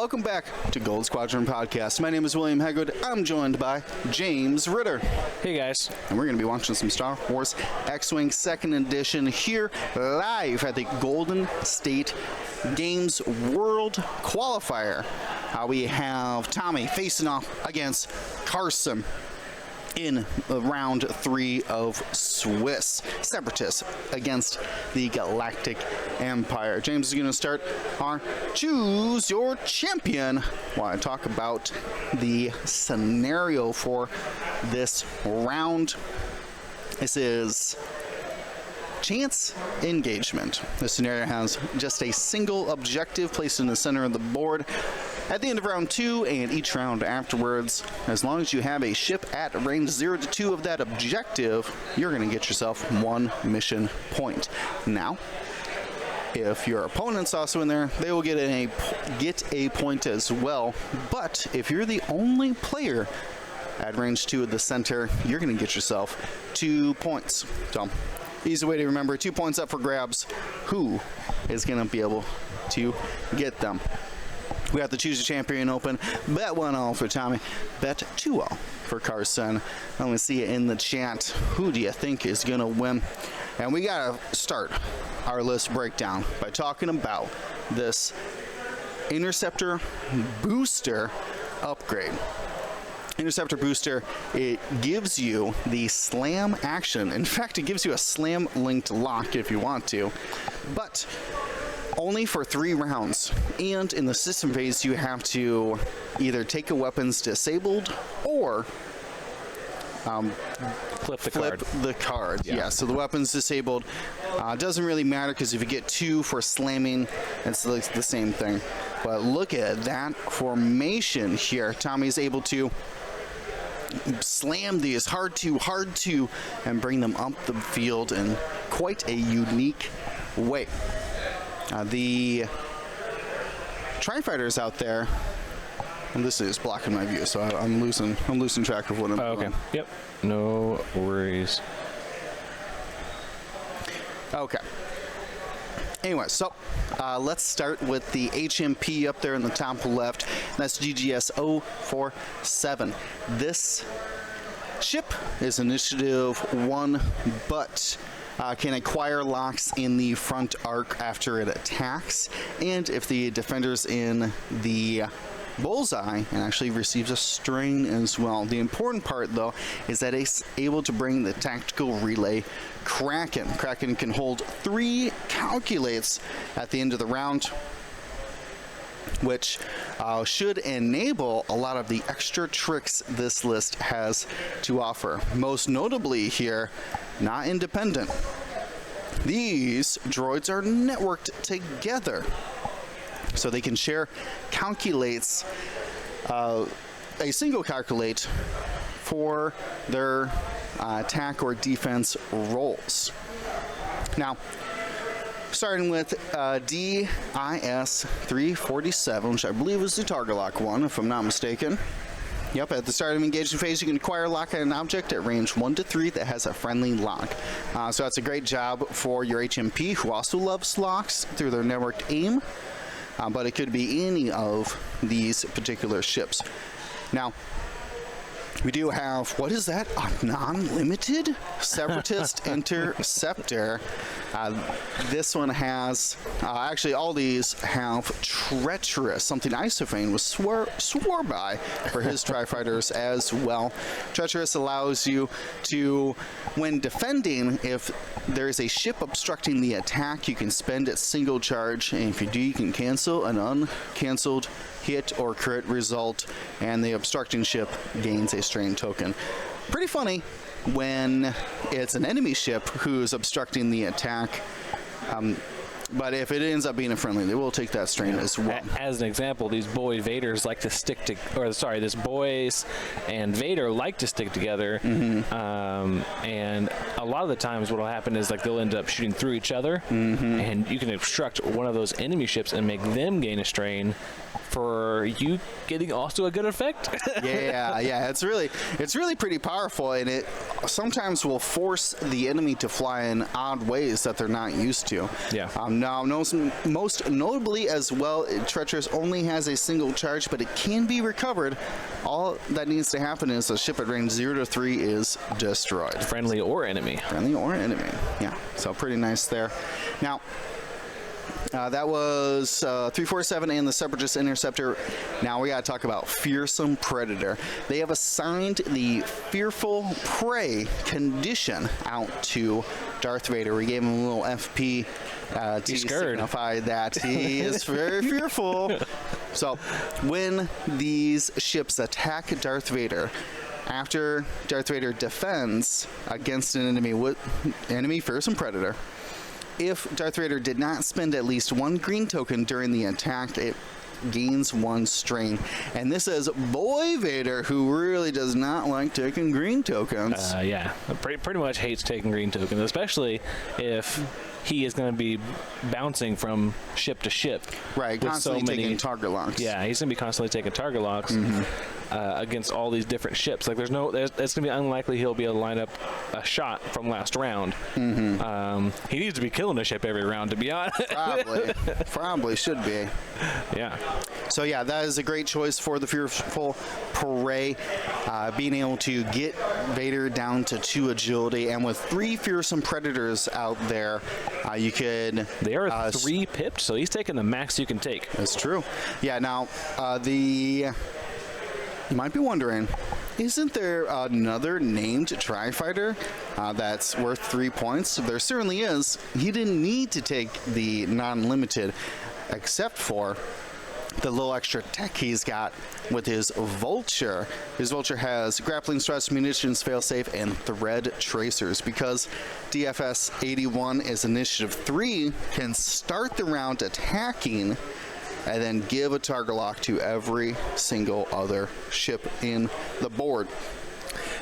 welcome back to Gold Squadron Podcast. My name is William Hegwood. I'm joined by James Ritter. Hey guys. And we're going to be watching some Star Wars X-Wing 2nd Edition here live at the Golden State Games World Qualifier. We have Tommy facing off against Carson in round 3 of Swiss Separatists against the Galactic Empire. James is going to start our Choose Your Champion while I talk about the scenario for this round. This is chance engagement. This scenario has just a single objective placed in the center of the board. At the end of round 2 and each round afterwards, as long as you have a ship at range 0 to 2 of that objective, you're going to get yourself 1 mission point. Now, if your opponent's also in there, they will get a point as well. But if you're the only player at range 2 of the center, you're going to get yourself 2 points. So, easy way to remember, 2 points up for grabs. Who is going to be able to get them? We got the Choose a Champion open. Bet 1-0 for Tommy. Bet 2-0 for Carson. Let me see it in the chat. Who do you think is going to win? And we got to start our list breakdown by talking about this Interceptor Booster upgrade. Interceptor Booster, it gives you the slam action. In fact, it gives you a slam linked lock if you want to. But only for 3 rounds, and in the system phase you have to either take a weapon's disabled or Flip the card. Yeah, so the weapon's disabled. Doesn't really matter because if you get 2 for slamming, it's like the same thing. But look at that formation here. Tommy's able to slam these hard to, and bring them up the field in quite a unique way. The Tri-Fighters out there, and this is blocking my view, so I'm losing track of what I'm doing. Okay. Yep. No worries. Okay. Anyway, so let's start with the HMP up there in the top left. That's GGS 047. This ship is Initiative 1, but can acquire locks in the front arc after it attacks, and if the defender's in the bullseye, and actually receives a strain as well. The important part, though, is that it's able to bring the tactical relay Kraken. Kraken can hold 3 calculates at the end of the round, which should enable a lot of the extra tricks this list has to offer. Most notably here, not independent. These droids are networked together, so they can share calculates, a single calculate for their attack or defense rolls. Now, starting with DIS 347, which I believe is the target lock one, if I'm not mistaken. Yep, at the start of engagement phase, you can acquire a lock on an object at range 1 to 3 that has a friendly lock. So that's a great job for your HMP, who also loves locks through their networked aim. But it could be any of these particular ships. Now, we do have, what is that? A non-limited Separatist Interceptor. This one has, actually all these have Treacherous, something Isophane was swore by for his Tri-Fighters as well. Treacherous allows you to, when defending, if there's a ship obstructing the attack, you can spend its single charge, and if you do, you can cancel an uncancelled hit or crit result, and the obstructing ship gains a strain token. Pretty funny when it's an enemy ship who's obstructing the attack, but if it ends up being a friendly, they will take that strain as well. As an example, these boy Vaders like to stick to, or sorry, this boys and Vader like to stick together, and a lot of the times what will happen is like they'll end up shooting through each other, and you can obstruct one of those enemy ships and make them gain a strain, for you getting also a good effect. Yeah, it's really pretty powerful, and it sometimes will force the enemy to fly in odd ways that they're not used to. Yeah. Now, most notably as well, Treacherous only has a single charge, but it can be recovered. All that needs to happen is a ship at range 0 to 3 is destroyed. Friendly or enemy. Yeah, so pretty nice there. Now, that was 347 and the Separatist Interceptor. Now we got to talk about Fearsome Predator. They have assigned the Fearful Prey condition out to Darth Vader. We gave him a little FP to signify that he is very fearful. So when these ships attack Darth Vader, after Darth Vader defends against an enemy Fearsome Predator, if Darth Vader did not spend at least 1 green token during the attack, it gains 1 strain. And this is Boy Vader, who really does not like taking green tokens. Yeah, pretty much hates taking green tokens, especially if he is going to be bouncing from ship to ship. Right, constantly taking target locks. Yeah, he's going to be constantly taking target locks against all these different ships. Like, it's going to be unlikely he'll be able to line up a shot from last round. He needs to be killing a ship every round, to be honest. Probably should be. Yeah. So yeah, that is a great choice for the Fearful Prey, being able to get Vader down to 2 agility, and with 3 Fearsome Predators out there, you could... They are 3 pipped, so he's taking the max you can take. That's true. Yeah, now, you might be wondering, isn't there another named Tri-Fighter that's worth 3 points? There certainly is. He didn't need to take the non-limited, except for the little extra tech he's got with his Vulture. His Vulture has grappling struts, munitions, failsafe, and thread tracers. Because DFS 81 is initiative 3, can start the round attacking and then give a target lock to every single other ship in the board.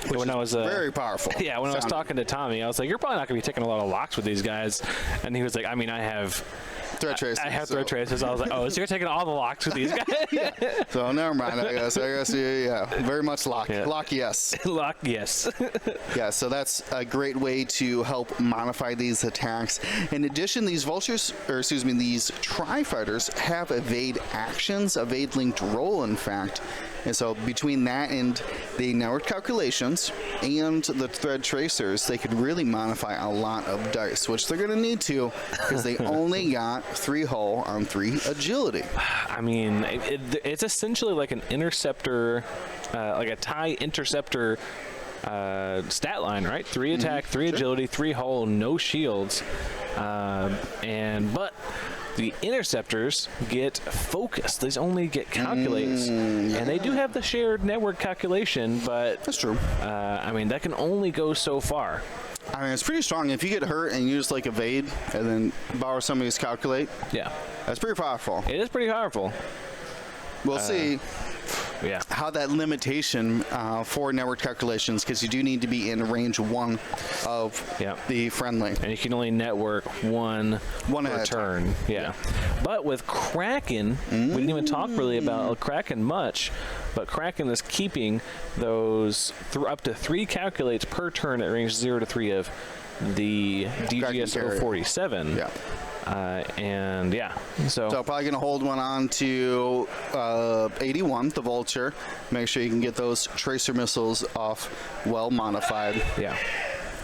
Which is very powerful. Yeah, when I was talking to Tommy, I was like, you're probably not going to be taking a lot of locks with these guys. And he was like, I mean, I have thread tracers. I have thread tracers. I was like, oh, so you're taking all the locks with these guys? So never mind. I guess yeah, very much lock. Yeah. Lock, yes. Lock, yes. Yeah, so that's a great way to help modify these attacks. In addition, these these Tri-Fighters have evade actions, evade linked roll, in fact. And so between that and the network calculations and the thread tracers, they could really modify a lot of dice, which they're going to need to, because they only got 3 hull on 3 agility. I mean, it's essentially like an interceptor, like a TIE interceptor stat line, right? 3 attack, 3 agility, 3 hull, no shields. But the interceptors get focus. These only get calculates. And they do have the shared network calculation, but that's true. I mean, that can only go so far. I mean, it's pretty strong. If you get hurt and you just like evade and then borrow somebody's calculate, yeah, that's pretty powerful. It is pretty powerful. We'll see. Yeah. How that limitation for network calculations, because you do need to be in range 1 of the friendly. And you can only network one per turn. Yeah. But with Kraken, we didn't even talk really about Kraken much, but Kraken is keeping those up to 3 calculates per turn at range 0 to 3 of the DGS 047. Yeah. So probably going to hold one on to 81, the Vulture. Make sure you can get those tracer missiles off well modified. Yeah.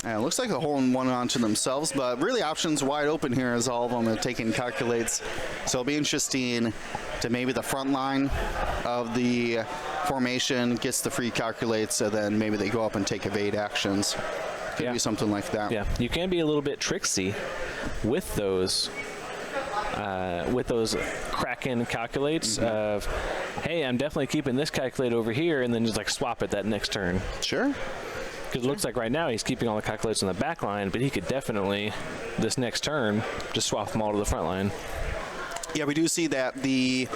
And it looks like they're holding one onto themselves, but really options wide open here as all of them are taking calculates. So it'll be interesting to maybe the front line of the formation gets the free calculates, and then maybe they go up and take evade actions. Could be something like that. Yeah, you can be a little bit tricksy with those Kraken calculates of, hey, I'm definitely keeping this calculate over here, and then just like swap it that next turn. Sure. Because it looks like right now he's keeping all the calculates on the back line, but he could definitely, this next turn, just swap them all to the front line. Yeah, we do see that the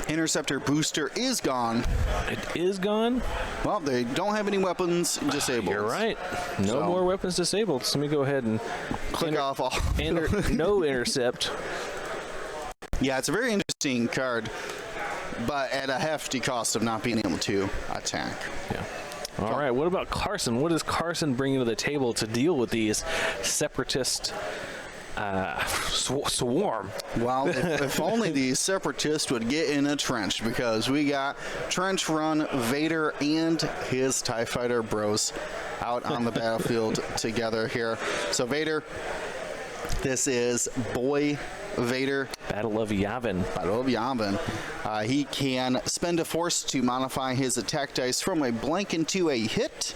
interceptor booster is gone. It is gone? Well, they don't have any weapons disabled. You're right. No more weapons disabled. So let me go ahead and click off all. No intercept. Yeah, it's a very interesting interesting card, but at a hefty cost of not being able to attack. Yeah. All right, what about Carson? What is Carson bringing to the table to deal with these separatist swarm? Well, if only the separatists would get in a trench, because we got Trench Run Vader and his TIE Fighter bros out on the battlefield together here. So Vader, this is Boy Vader. Battle of Yavin. Battle of Yavin. He can spend a force to modify his attack dice from a blank into a hit,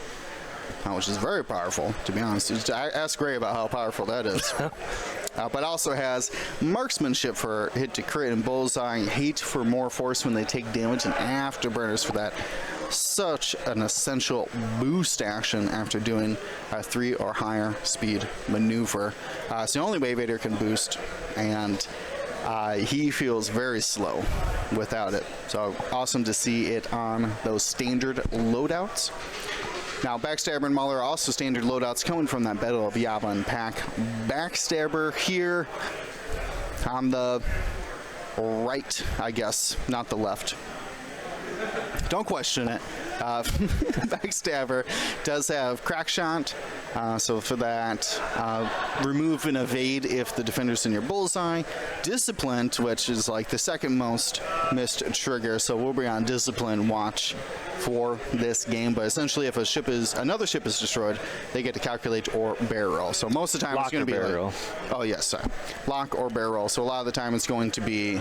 which is very powerful, to be honest. I asked Gray about how powerful that is. But also has marksmanship for hit to crit and bullseye, hate for more force when they take damage, and afterburners for that. Such an essential boost action after doing a 3 or higher speed maneuver. It's the only way Vader can boost, and he feels very slow without it. So awesome to see it on those standard loadouts. Now, Backstabber and Mauler are also standard loadouts coming from that Battle of Yavin pack. Backstabber here on the right, I guess, not the left. Don't question it. Backstabber does have crack shot, so for that, remove and evade if the defender's in your bullseye. Disciplined, which is like the second most missed trigger, so we'll be on discipline watch for this game. But essentially, if another ship is destroyed, they get to calculate or barrel. So most of the time it's going to be barrel. Oh yes, sorry. Lock or barrel. So a lot of the time it's going to be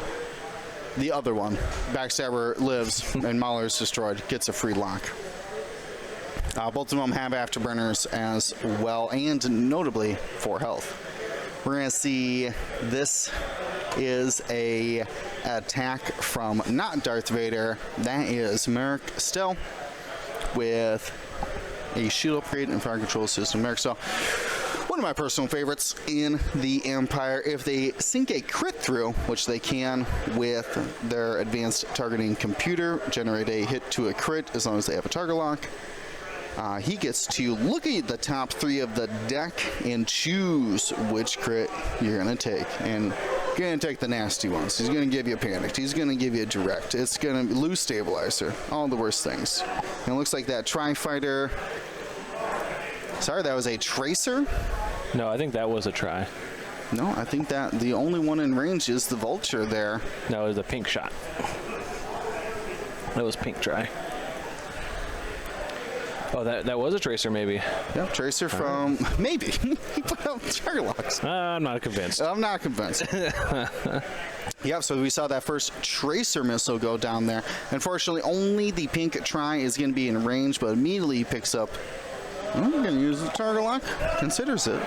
the other one. Backstabber lives and Mauler's destroyed, gets a free lock. Both of them have afterburners as well, and notably 4 health. We're going to see this is a attack from not Darth Vader. That is Merrick Stell with a shield upgrade and fire control system. Merrick Stell, one of my personal favorites in the Empire. If they sink a crit through, which they can with their advanced targeting computer, generate a hit to a crit as long as they have a target lock. He gets to look at the top 3 of the deck and choose which crit you're going to take. And you're going to take the nasty ones. He's going to give you a panicked. He's going to give you a direct. It's going to lose stabilizer. All the worst things. And it looks like that Tri-Fighter. Sorry, that was a Tracer? No, I think that was a try. No, I think that the only one in range is the Vulture there. No, it was a pink shot. That was pink try. Oh, that was a Tracer, maybe. Yep, Tracer from... Maybe. He put out target locks. I'm not convinced. I'm not convinced. Yep, so we saw that first Tracer missile go down there. Unfortunately, only the pink try is going to be in range, but immediately he picks up... I'm going to use the target lock. Considers it.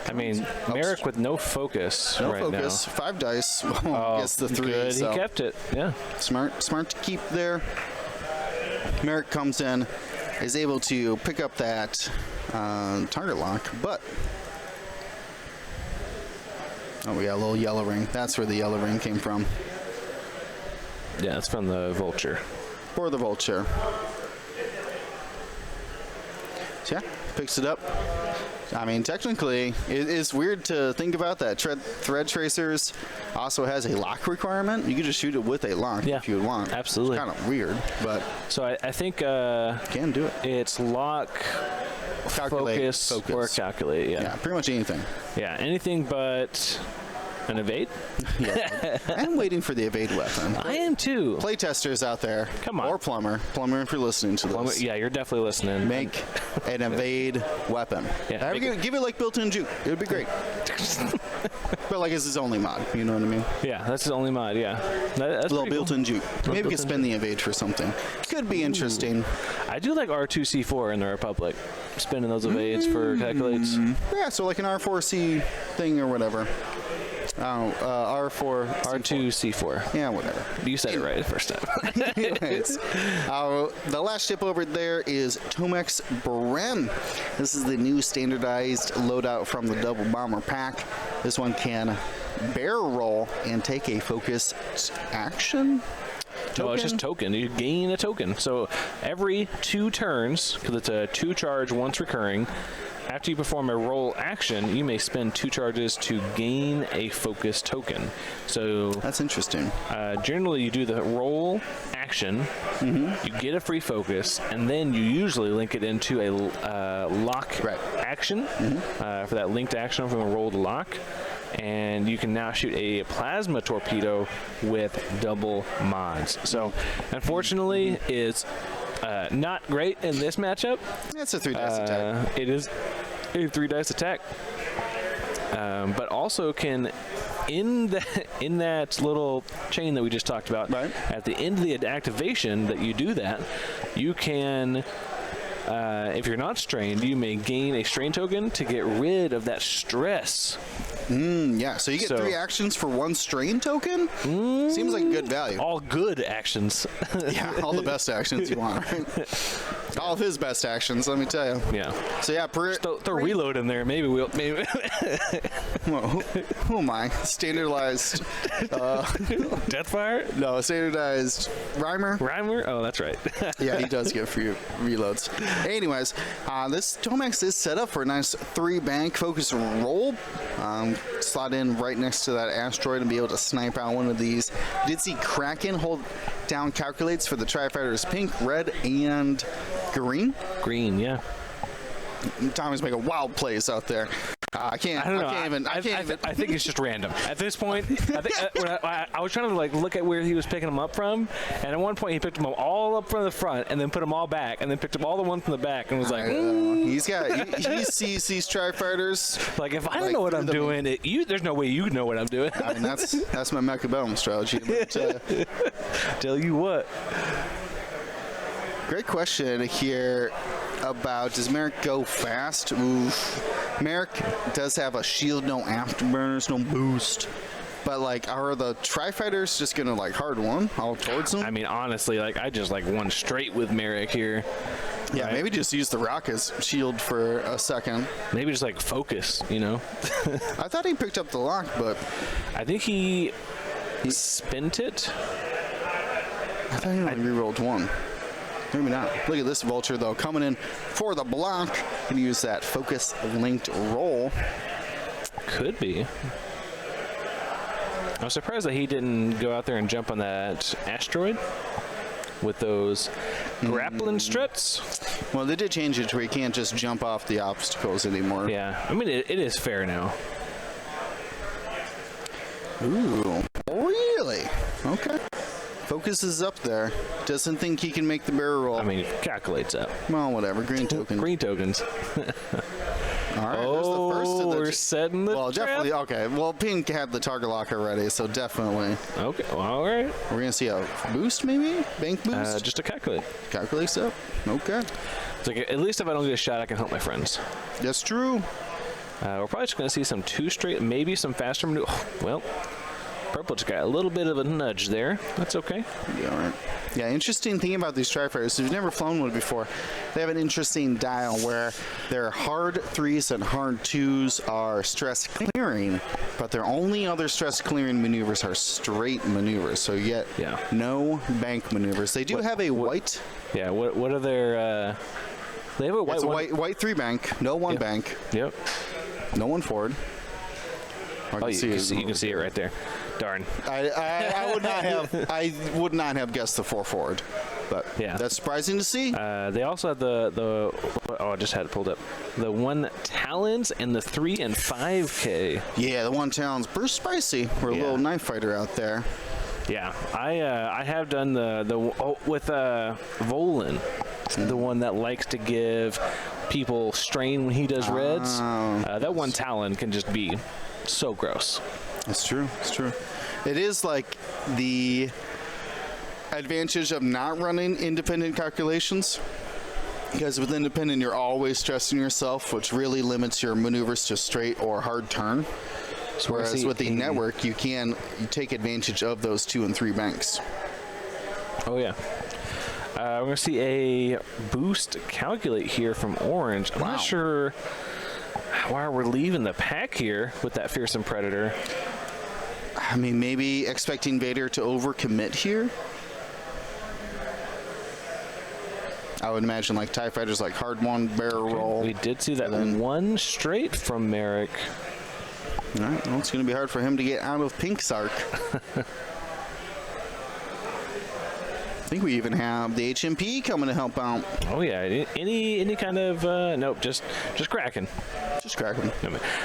I mean, Merrick with no focus no right focus. now. 5 dice. Gets the 3. Good. So He kept it. Yeah. Smart to keep there. Merrick comes in, is able to pick up that target lock, but we got a little yellow ring. That's where the yellow ring came from. Yeah, it's from the Vulture. For the Vulture. So yeah, picks it up. I mean, technically, it's weird to think about that. Thread Tracers also has a lock requirement. You could just shoot it with a lock if you would want. Absolutely. It's kind of weird, but... So I think... can do it. It's lock, focus, or calculate, yeah. Yeah, pretty much anything. Yeah, anything but an evade? Yeah. I'm waiting for the evade weapon. I am too. Playtesters out there. Come on. Or Plumber. Plumber, if you're listening to this. Yeah, you're definitely listening. Make an evade weapon. Yeah, give it like built-in juke. It would be great. But like it's his only mod. You know what I mean? Yeah, that's his only mod, yeah. That's a little built-in cool. juke. Maybe we could spend the evade for something. Could be interesting. I do like R2C4 in the Republic. Spending those evades for calculates. Yeah, so like an R4C thing or whatever. R4... R2C4. Yeah, whatever. You said it right the first time. Anyways, the last ship over there is Tomex Brem. This is the new standardized loadout from the Double Bomber pack. This one can barrel roll and take a focus action. No, it's just token. You gain a token. So every 2 turns, because it's a 2 charge once recurring, after you perform a roll action, you may spend 2 charges to gain a focus token. So that's interesting. Generally, you do the roll action, you get a free focus, and then you usually link it into a lock action for that linked action from a roll to lock. And you can now shoot a plasma torpedo with double mods. So, unfortunately, it's not great in this matchup. It's a 3 dice attack. It is a 3 dice attack, but also can in that little chain that we just talked about. Right. At the end of the activation that you do that, you can. If you're not strained, you may gain a strain token to get rid of that stress. Yeah, so you get 3 actions for 1 strain token? Seems like good value. All good actions. Yeah, all the best actions you want, right? All of his best actions, let me tell you. Yeah. So yeah, throw reload in there. Maybe we'll. Maybe. Well, who am I? Standardized. Deathfire? No, standardized rhymer. Rhymer? Oh, that's right. Yeah, he does get free reloads. Anyways, this Tomax is set up for a nice 3 bank focus roll. Slot in right next to that asteroid and be able to snipe out one of these. Did see Kraken hold down calculates for the Tri-Fighters pink, red, and green. Green, yeah. Tommy's making wild plays out there. I can't even. I think it's just random at this point. I was trying to look at where he was picking them up from, and at one point he picked them up all up from the front, and then put them all back, and then picked up all the ones from the back, and was like, he sees these Tri-Fighters. Like, if I don't know what I'm doing, there's no way you know what I'm doing. I mean, that's my Mechabellum strategy. But, tell you what. Great question here about, does Merrick go fast? Oof. Merrick does have a shield, no afterburners, no boost. But, are the Tri-Fighters just going to, hard one all towards them? I mean, honestly, I just, won straight with Merrick here. Yeah, right? Maybe just use the rocket's shield for a second. Maybe just, focus, you know? I thought he picked up the lock, but... I think he spent it. I thought he only rerolled 1. Maybe not. Look at this Vulture, though, coming in for the block. Can use that focus-linked roll. Could be. I'm surprised that he didn't go out there and jump on that asteroid with those grappling struts. Well, they did change it to where you can't just jump off the obstacles anymore. Yeah. I mean, it is fair now. Ooh. Really? Okay. Focus is up there. Doesn't think he can make the barrel roll. I mean, calculates up. Well, whatever. Green tokens. Green tokens. All right. There's the first of the we're setting the trap. Definitely. Okay. Well, Pink had the target lock already, so definitely. Okay. Well, all right. We're gonna see a boost, maybe bank boost. Just a calculate. Calculates up. Okay. It's at least if I don't get a shot, I can help my friends. That's true. We're probably just gonna see some 2 straight, maybe some faster maneuver. Well. Purple just got a little bit of a nudge there. That's okay. Yeah, all right. Yeah, interesting thing about these Tri-Fighters, if you've never flown one before, they have an interesting dial where their hard 3s and hard 2s are stress clearing, but their only other stress clearing maneuvers are straight maneuvers. So yet, no bank maneuvers. They do have a white. Yeah. What are their? They have a white. It's a white 3 bank, no 1 bank. Yep. No 1 forward. You can see it right there. Darn. I would not have guessed the 4 forward, but yeah, that's surprising to see. They also have the I just had it pulled up. The 1 Talons and the 3 and 5K. Yeah, the 1 Talons, pretty spicy. We're a little knife fighter out there. Yeah, I have done with Volin, the one that likes to give people strain when he does reds. That 1 Talon can just be so gross. It's true. It's true. It is like the advantage of not running independent calculations. Because with independent, you're always stressing yourself, which really limits your maneuvers to straight or hard turn. Whereas with the network, you take advantage of those 2 and 3 banks. Oh, yeah. We're going to see a boost calculate here from Orange. I'm not sure why we're leaving the pack here with that Fearsome Predator. I mean, maybe expecting Vader to overcommit here? I would imagine like TIE fighters, like hard one barrel roll. We did see that one straight from Merrick. All right, well, it's going to be hard for him to get out of Pink Sark. I think we even have the HMP coming to help out. Oh yeah, any kind of nope, just Kraken. Just Kraken.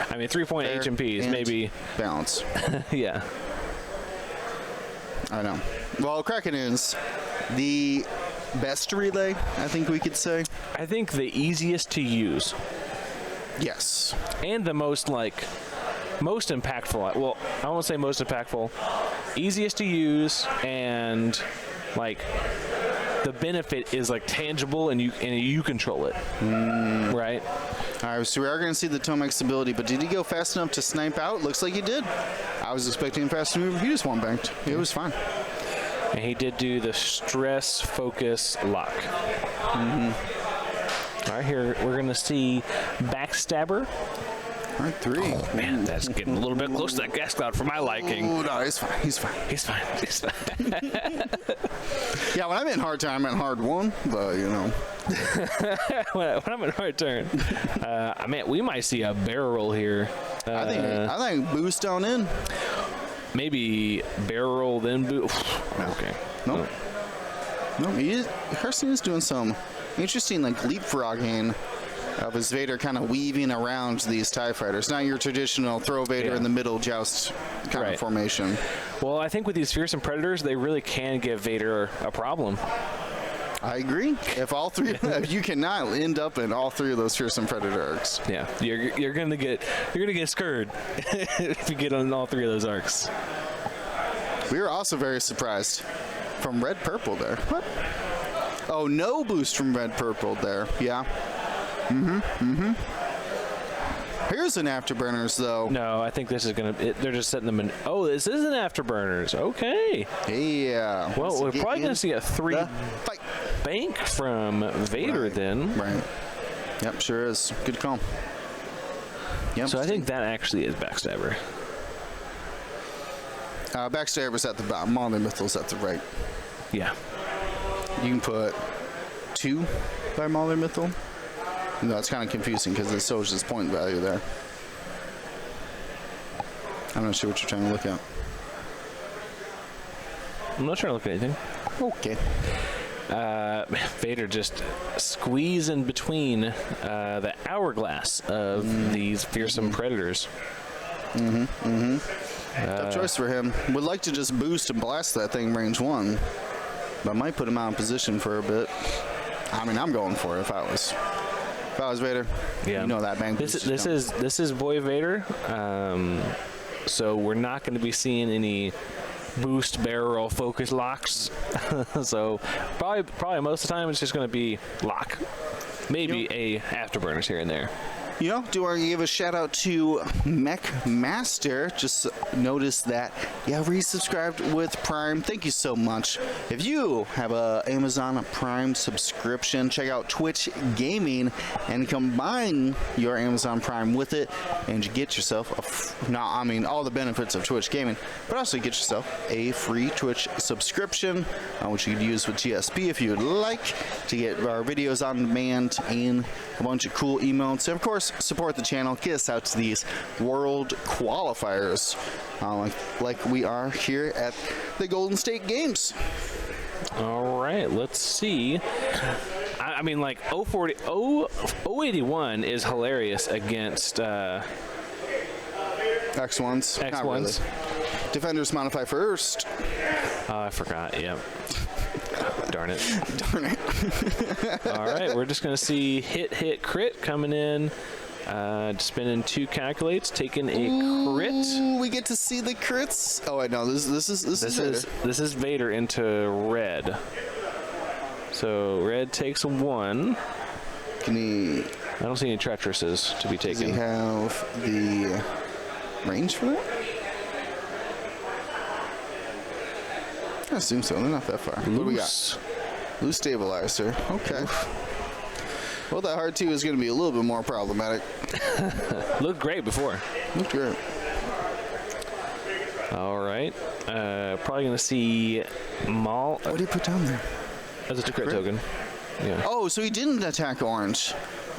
I mean 3-point HMPs maybe balance. Yeah. I know. Well, Kraken is the best relay, I think we could say. I think the easiest to use. Yes. And the most impactful. Well, I won't say most impactful. Easiest to use, and like the benefit is like tangible, and you control it. Right? All right, so we are going to see the Tomek's ability, but did he go fast enough to snipe out? Looks like he did. I was expecting him fast to move. He just one banked. It was fine. And he did do the stress focus lock. All right, here we're going to see Backstabber. All right, 3. Oh, man, that's getting a little bit close to that gas cloud for my liking. Oh, no, he's fine. He's fine. He's fine. He's fine. Yeah, when I meant hard time, I meant hard one, but, you know. when I'm in hard turn. I mean, we might see a barrel roll here. I think boost down in. Maybe barrel roll, then boost. No. Okay. Nope. No, Carson is doing some interesting, like, leapfrogging of his Vader kind of weaving around these TIE fighters. Not your traditional throw Vader in the middle joust kind of formation. Well, I think with these fearsome predators, they really can give Vader a problem. I agree. If all three, you cannot end up in all 3 of those fearsome predator arcs. Yeah, you're gonna get scurred if you get on all 3 of those arcs. We were also very surprised from red purple there. What? Oh, no boost from red purple there. Yeah. Here's an afterburners though. No, I think this is they're just setting them in. Oh, this is an afterburners. Okay. Yeah. Well, we're probably gonna see a 3 bank from Vader then. Right. Yep, sure is. Good call. Yep. So I think that actually is Backstabber. Backstabber's at the bottom. Mauler Mythal's at the right. Yeah. You can put 2 by Mauler Mythal. No, it's kind of confusing because it shows his point value there. I'm not sure what you're trying to look at. I'm not trying to look at anything. Okay. Vader just squeezing between the hourglass of these fearsome predators. Tough choice for him. Would like to just boost and blast that thing range 1, but might put him out of position for a bit. I mean, I'm going for it if I was Vader. Yeah, you know that bang. This is Boy Vader. So we're not going to be seeing any boost barrel focus locks. So probably most of the time it's just going to be lock. Maybe a afterburners here and there. You know, do I give a shout out to Mech Master? Just noticed that, yeah, resubscribed with Prime. Thank you so much. If you have a Amazon Prime subscription, check out Twitch Gaming and combine your Amazon Prime with it, and you get yourself all the benefits of Twitch Gaming, but also get yourself a free Twitch subscription, which you could use with GSP if you would like to get our videos on demand and a bunch of cool emotes. And of course, support the channel, get us out to these world qualifiers like we are here at the Golden State Games. All right, let's see. I mean, like 081 is hilarious against X1s. X1s. Really. Defenders modify first. I forgot. Yep. Darn it. Darn it. All right, we're just going to see hit, crit coming in. Spinning 2 calculates, taking a crit. Ooh, we get to see the crits. Oh, wait, no, this is Vader into red. So red takes a 1. Can he? I don't see any treacherouses to be taken. Does he have the range for that? I assume so. They're not that far. What do we got? Loose stabilizer. Okay. Well, that hard 2 is going to be a little bit more problematic. Looked great before. Looked great. All right. Probably going to see Maul. What did he put down there? That's a crit token. Yeah. Oh, so he didn't attack orange.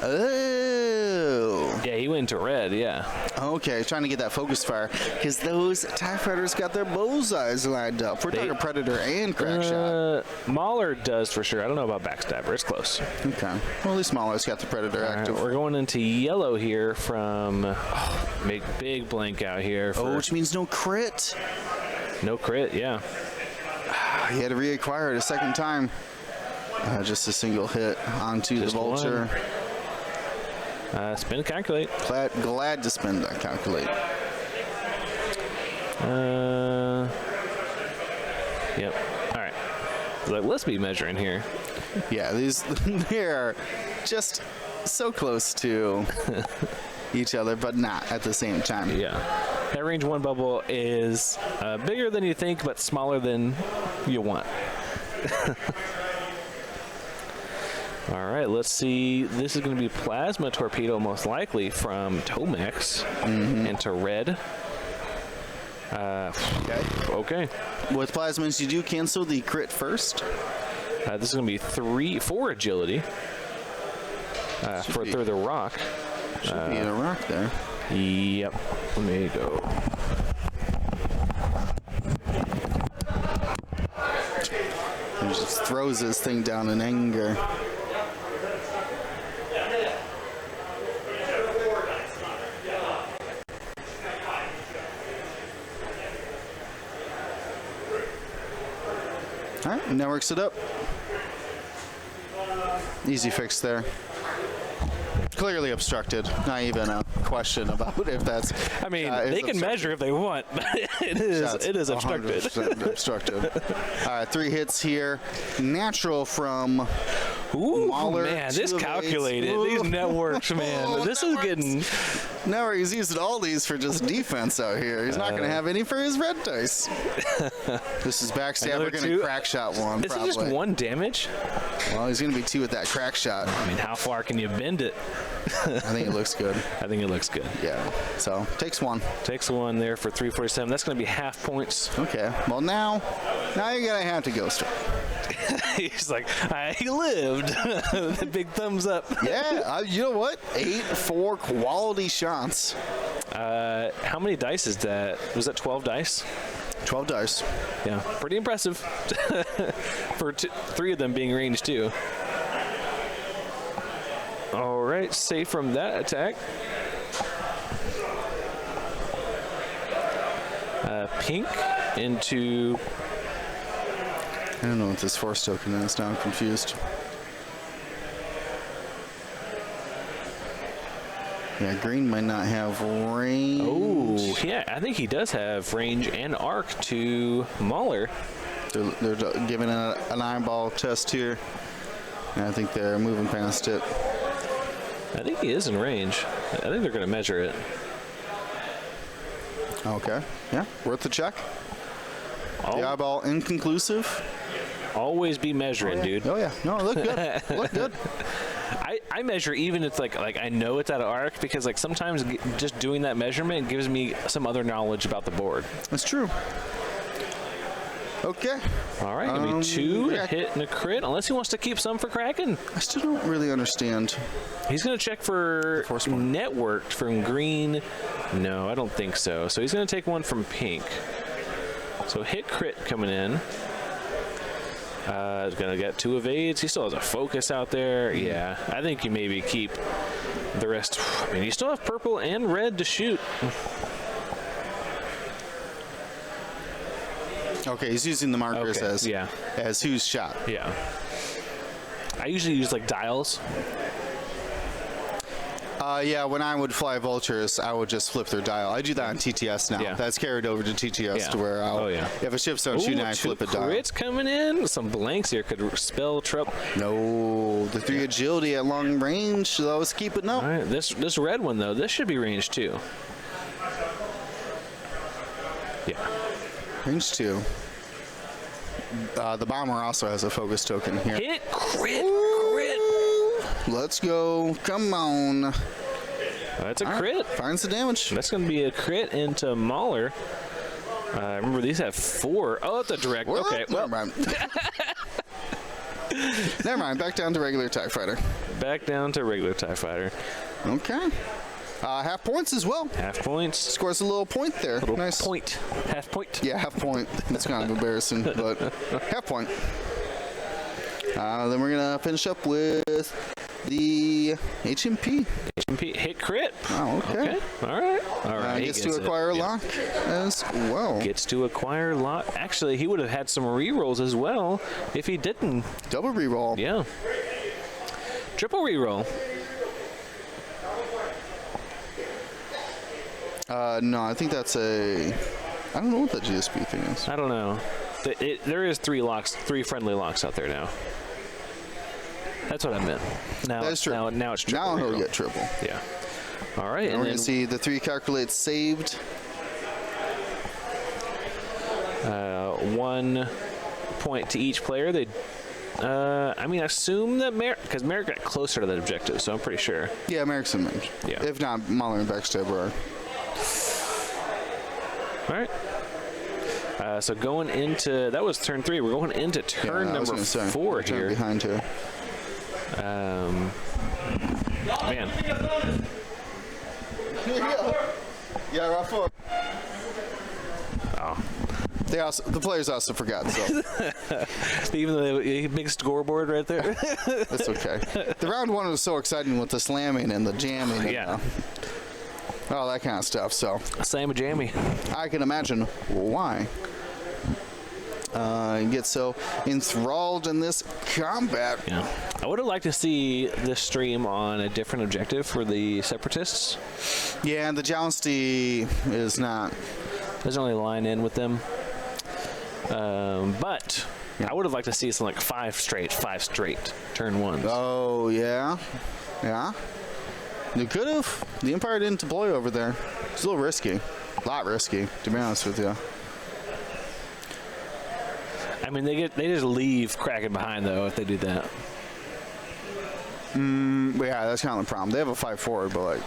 Oh. Yeah, he went to red, yeah. Okay, trying to get that focus fire. Because those TIE fighters got their bullseyes lined up. We're talking Predator and crack shot. Mauler does for sure. I don't know about Backstabber. It's close. Okay. Well, at least Mauler's got the Predator active. We're going into yellow here from... big blank out here. Which means no crit. No crit, yeah. He had to reacquire it a second time. Just a single hit onto the Vulture. Spin calculate. Glad to spend that calculate. Yep. All right. Let's be measuring here. Yeah, they are just so close to each other, but not at the same time. Yeah. That range 1 bubble is bigger than you think, but smaller than you want. All right, let's see. This is going to be Plasma Torpedo, most likely, from Tomax into red. Okay. With Plasmas, you do cancel the crit first. This is going to be 4 agility through the rock. Should be a rock there. Yep. Let me go. He just throws this thing down in anger. All right, networks it up. Easy fix there. Clearly obstructed. Not even a question about if that's. I mean, they can measure if they want, but it is obstructed. 100% obstructed. All right, 3 hits here. Natural from. Ooh, Mauler, man, this calculated. These networks, man. This is getting. Now he's using all these for just defense out here. He's not going to have any for his red dice. This is Backstabber going to crack shot 1. Is probably. it just 1 damage? Well, he's going to be 2 with that crack shot. I mean, how far can you bend it? I think it looks good. I think it looks good. Yeah. So takes 1. Takes 1 there for 347. That's going to be half points. Okay. Well, now you're going to have to go straight. He's like, I lived. The big thumbs up. Yeah. You know what? 8-4 quality shots. How many dice is that? Was that 12 dice? 12 dice. Yeah. Pretty impressive. For 3 of them being range 2. All right. Safe from that attack. Pink into... I don't know what this force token is. Now I'm confused. Yeah, green might not have range. Oh, yeah. I think he does have range and arc to Mauler. They're giving an eyeball test here. And I think they're moving past it. I think he is in range. I think they're going to measure it. Okay. Yeah, worth the check. The eyeball inconclusive. Always be measuring, dude. Oh, yeah. No, look good. Look good. I measure even if like I know it's out of arc because like sometimes just doing that measurement gives me some other knowledge about the board. That's true. Okay. All right, gonna be 2 a hit and a crit, unless he wants to keep some for Kraken. I still don't really understand. He's gonna check for networked from green. No, I don't think so. So he's gonna take 1 from pink. So hit crit coming in. He's gonna get 2 evades. He still has a focus out there. Yeah, I think you maybe keep the rest. I mean, you still have purple and red to shoot. Okay, he's using the markers as who's shot. Yeah. I usually use like dials. Yeah, when I would fly vultures, I would just flip their dial. I do that on TTS now. Yeah. That's carried over to TTS to where I'll, if a ship's not shooting, I flip a dial. Crits coming in. Some blanks here could spell trouble. No, the 3 agility at long range, so I was keeping up. All right, this red one though, this should be range 2. Yeah. Range 2. The bomber also has a focus token here. Hit crit. Let's go. Come on. That's a crit. Right, finds the damage. That's going to be a crit into Mauler. Remember, these have 4. Oh, that's a direct. Okay. Well. Never mind. Back down to regular TIE Fighter. Back down to regular TIE Fighter. Okay. Half points as well. Half points. Scores a little point there. Little nice. point. Half point. Yeah, half point. That's kind of embarrassing, but half point. Then we're going to finish up with the HMP. HMP hit crit. Oh, okay. All right. All right. Gets to acquire a lock as well. Gets to acquire lock. Actually, he would have had some rerolls as well if he didn't. Double reroll. Yeah. Triple reroll. No, I think that's a... I don't know what that GSP thing is. I don't know. There is 3 locks, 3 friendly locks out there now. That's what I meant. Now, That's true. Now it's triple. Now he'll reroll. get triple. Yeah. All right. And we're going to see the 3 calculates saved. 1 point to each player. They, I mean, I assume that because Merrick got closer to that objective, so I'm pretty sure. Yeah, Merrick's in range. Yeah. If not, Mahler and Backstabber are. All right. So going into that was turn 3. We're going into turn number 4 here. Behind here. Man. Yeah, rough foot. Oh. The players also forgot, so Even though a big scoreboard right there. that's okay. The round 1 was so exciting with the slamming and the jamming. Yeah. And, all that kind of stuff. So Same with Jamie. I can imagine why. Get so enthralled in this combat. Yeah. I would have liked to see this stream on a different objective for the Separatists. Yeah, and the Jousty is not. Doesn't really line in with them. But yeah. I would have liked to see some like 5 straight turn 1s. Oh, yeah. Yeah. You could have. The Empire didn't deploy over there. It's a little risky. A lot risky, to be honest with you. I mean, they just leave Kraken behind, though, if they do that. But yeah, that's kind of the problem. They have a 5 forward, but like,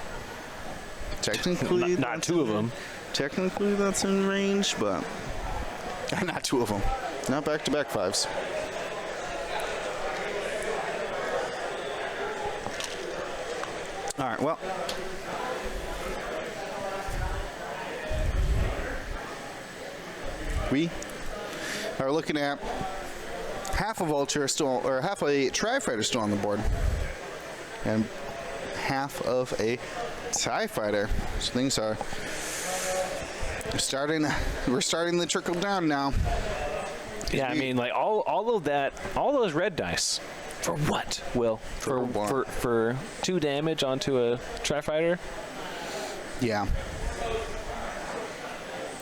technically... not 2 of them. Technically, that's in range, but... Not 2 of them. Not back-to-back 5s. All right, well... We are looking at half a Vulture still, or half a Tri-Fighter still on the board, and half of a TIE Fighter. So things are starting. We're starting to trickle down now. Yeah, I mean, like all of that, all those red dice. For what, Will? For 2 damage onto a Tri-Fighter? Yeah.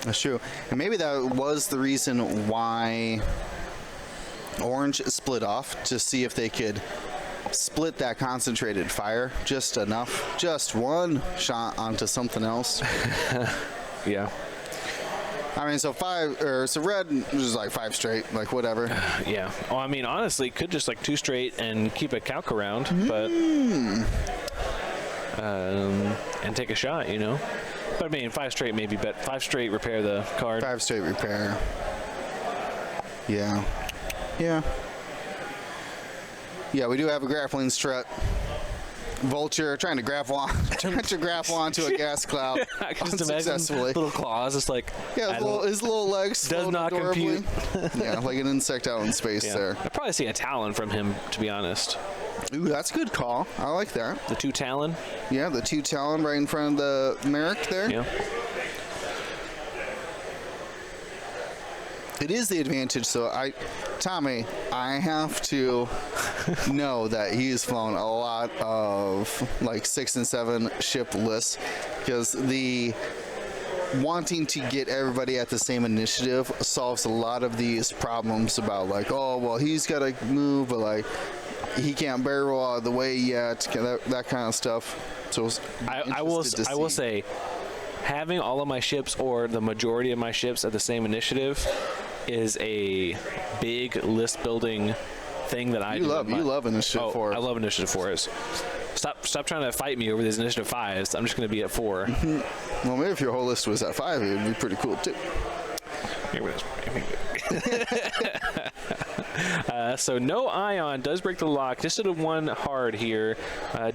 That's true. And maybe that was the reason why Orange split off, to see if they could split that concentrated fire just enough. Just 1 shot onto something else. Yeah. I mean, so red was like 5 straight, like whatever. Yeah. Well, I mean, honestly, could just like 2 straight and keep a calc around, but and take a shot, you know. But I mean, 5 straight maybe, but 5 straight repair the card. 5 straight repair. Yeah. Yeah. Yeah, we do have a grappling strut. Vulture trying to grapple onto a gas cloud. I can just imagine little claws, just like his little legs does not adorably. compute. Yeah, like an insect out in space there. I'd probably see a Talon from him, to be honest. Ooh, that's a good call. I like that. The 2 Talon. Yeah, the 2 Talon right in front of the Merrick there. Yeah. It is the advantage. So Tommy, I have to know that he's flown a lot of like 6 and 7 ship lists, because the wanting to get everybody at the same initiative solves a lot of these problems about like, oh well, he's got to move, but like he can't barrel out of the way yet, that kind of stuff. So I will say, having all of my ships or the majority of my ships at the same initiative is a big list building thing that I do. You love initiative 4. I love initiative 4s. Stop trying to fight me over these initiative 5s. I'm just going to be at 4. Well, maybe if your whole list was at 5, it would be pretty cool too. So no Ion does break the lock. Just did a 1 hard here.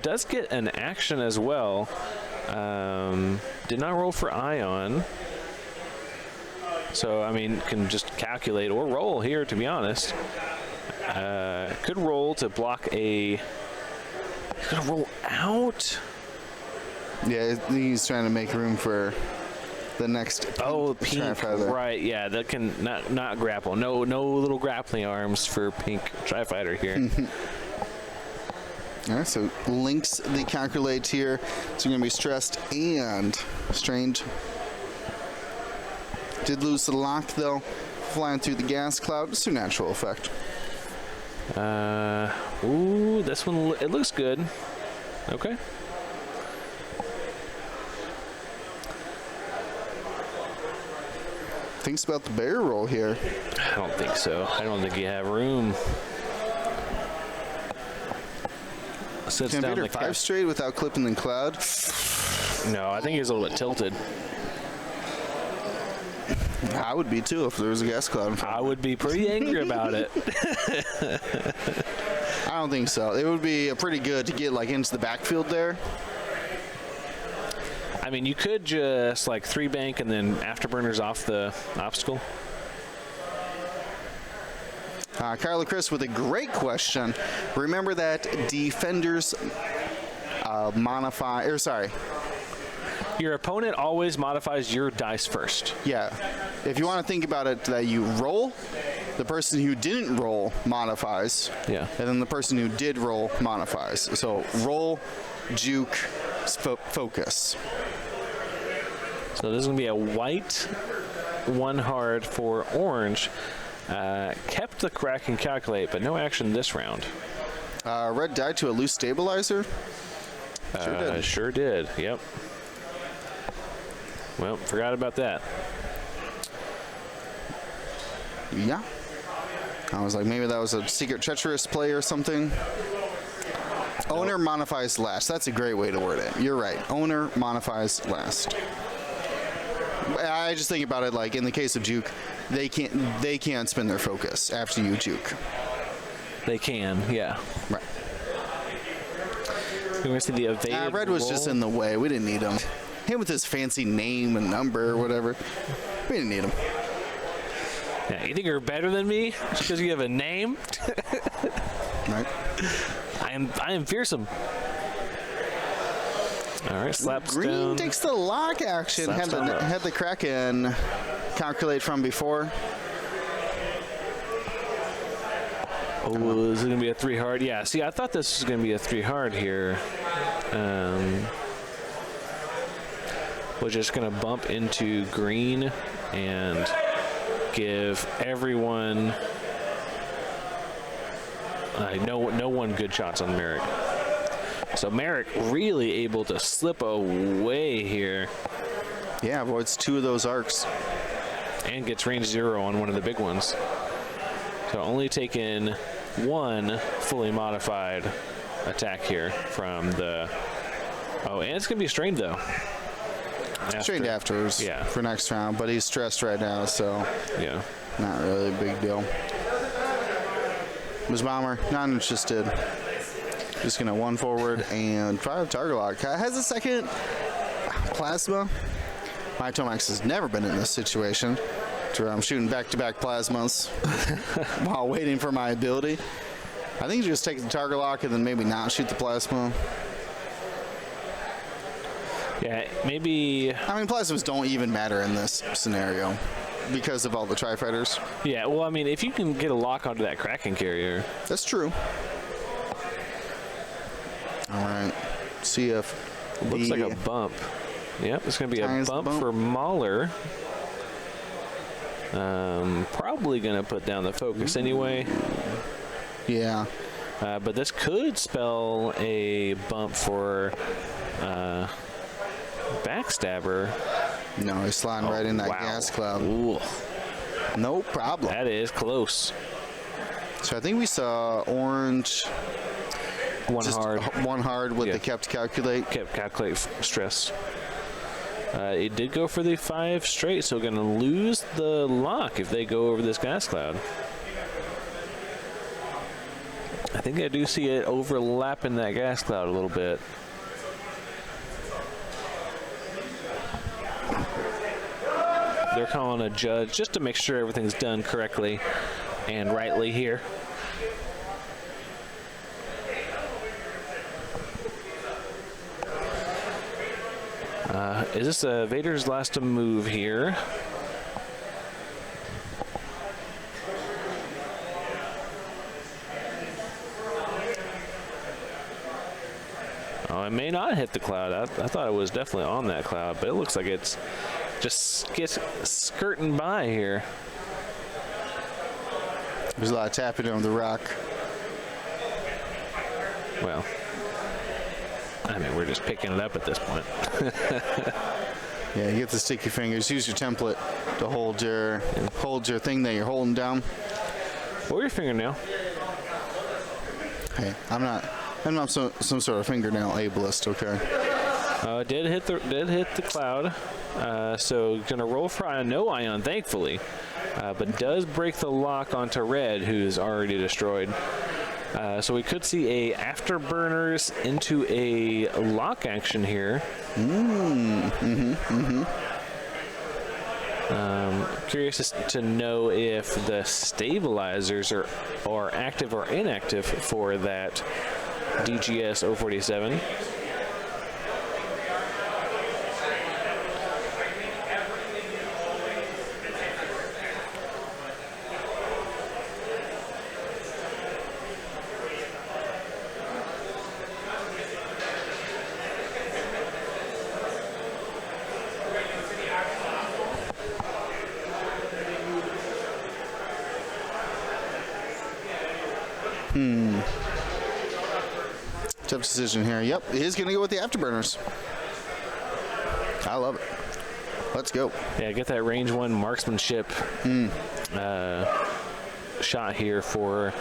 Does get an action as well. Did not roll for Ion. So, I mean, can just calculate or roll here, to be honest. Could roll to block a... Gonna roll out? Yeah, he's trying to make room for the next pink. Oh, pink, right, yeah, that can not grapple. No little grappling arms for pink Tri-Fighter here. All right, so links the calculate here. So you're going to be stressed and strained. Did lose the lock, though, flying through the gas cloud. It's a natural effect. Ooh, this one, it looks good. Okay. Thinks about the barrel roll here. I don't think so. I don't think you have room. Sits Can down Vader the 5 straight without clipping the cloud? No, I think he's a little bit tilted. I would be too if there was a gas cloud in front. I would be pretty angry about it. I don't think so. It would be pretty good to get like into the backfield there. I mean, you could just like 3 bank and then afterburners off the obstacle. Carla Chris with a great question. Remember that defenders modify, or sorry. Your opponent always modifies your dice first. Yeah. If you want to think about it, that you roll, the person who didn't roll modifies. Yeah. And then the person who did roll modifies. So roll, juke, focus. So this is going to be a white 1 hard for orange. Kept the crack and calculate, but no action this round. Red died to a loose stabilizer. Sure did. Yep. Well, forgot about that. Yeah. I was like, maybe that was a secret treacherous play or something. Owner modifies last. That's a great way to word it. You're right. Owner modifies last. I just think about it like in the case of juke, they can't spin their focus after you juke. They can, yeah. Right. We're going to see the evaded Red was roll. just in the way. We didn't need him. Him with his fancy name and number or whatever. We didn't need him. Yeah, you think you're better than me just because you have a name? Right. I am fearsome. All right, slaps Green down. takes the lock action. Slaps down rough. Had the Kraken calculate from before. Oh, is it going to be a 3 hard? Yeah, see, I thought this was going to be a 3 hard here. We're just going to bump into green and give everyone no one good shots on Merrick. So Merrick really able to slip away here. Yeah, avoids 2 of those arcs. And gets range 0 on one of the big ones. So only taking 1 fully modified attack here from the... Oh, and it's going to be strained, though. Strained afterwards for next round, but he's stressed right now, so yeah, not really a big deal. Ms. Bomber, not interested. Just going to 1 forward and try target lock. Has a second plasma. My Tomax has never been in this situation where I'm shooting back-to-back plasmas while waiting for my ability. I think you just take the target lock and then maybe not shoot the plasma. Yeah, maybe... I mean, plasmas don't even matter in this scenario because of all the Tri-Fighters. Yeah, well, I mean, if you can get a lock onto that Kraken carrier... That's true. All right. See if... Looks like a bump. Yep, it's going to be a bump for Mahler. Probably going to put down the focus anyway. Yeah. But this could spell a bump for Backstabber. No, he's sliding right in that gas cloud. Ooh. No problem. That is close. So I think we saw orange... 1 hard. 1 hard with the kept calculate. Kept calculate stress. It did go for the 5 straight, so going to lose the lock if they go over this gas cloud. I think I do see it overlapping that gas cloud a little bit. They're calling a judge just to make sure everything's done correctly and rightly here. Is this Vader's last move here? Oh, it may not hit the cloud. I thought it was definitely on that cloud, but it looks like it's just skirting by here. There's a lot of tapping on the rock. Well, I mean, we're just picking it up at this point. Yeah, you get the sticky fingers. Use your template to hold your thing that you're holding down. Or your fingernail. Hey, I'm not some sort of fingernail ableist, okay? Did hit the cloud. So gonna roll for a no ion, thankfully, but does break the lock onto red, who's already destroyed. So we could see a afterburners into a lock action here. Curious to know if the stabilizers are active or inactive for that DGS 047. Tough decision here. Yep, he's going to go with the afterburners. I love it. Let's go. Yeah, get that range 1 marksmanship shot here for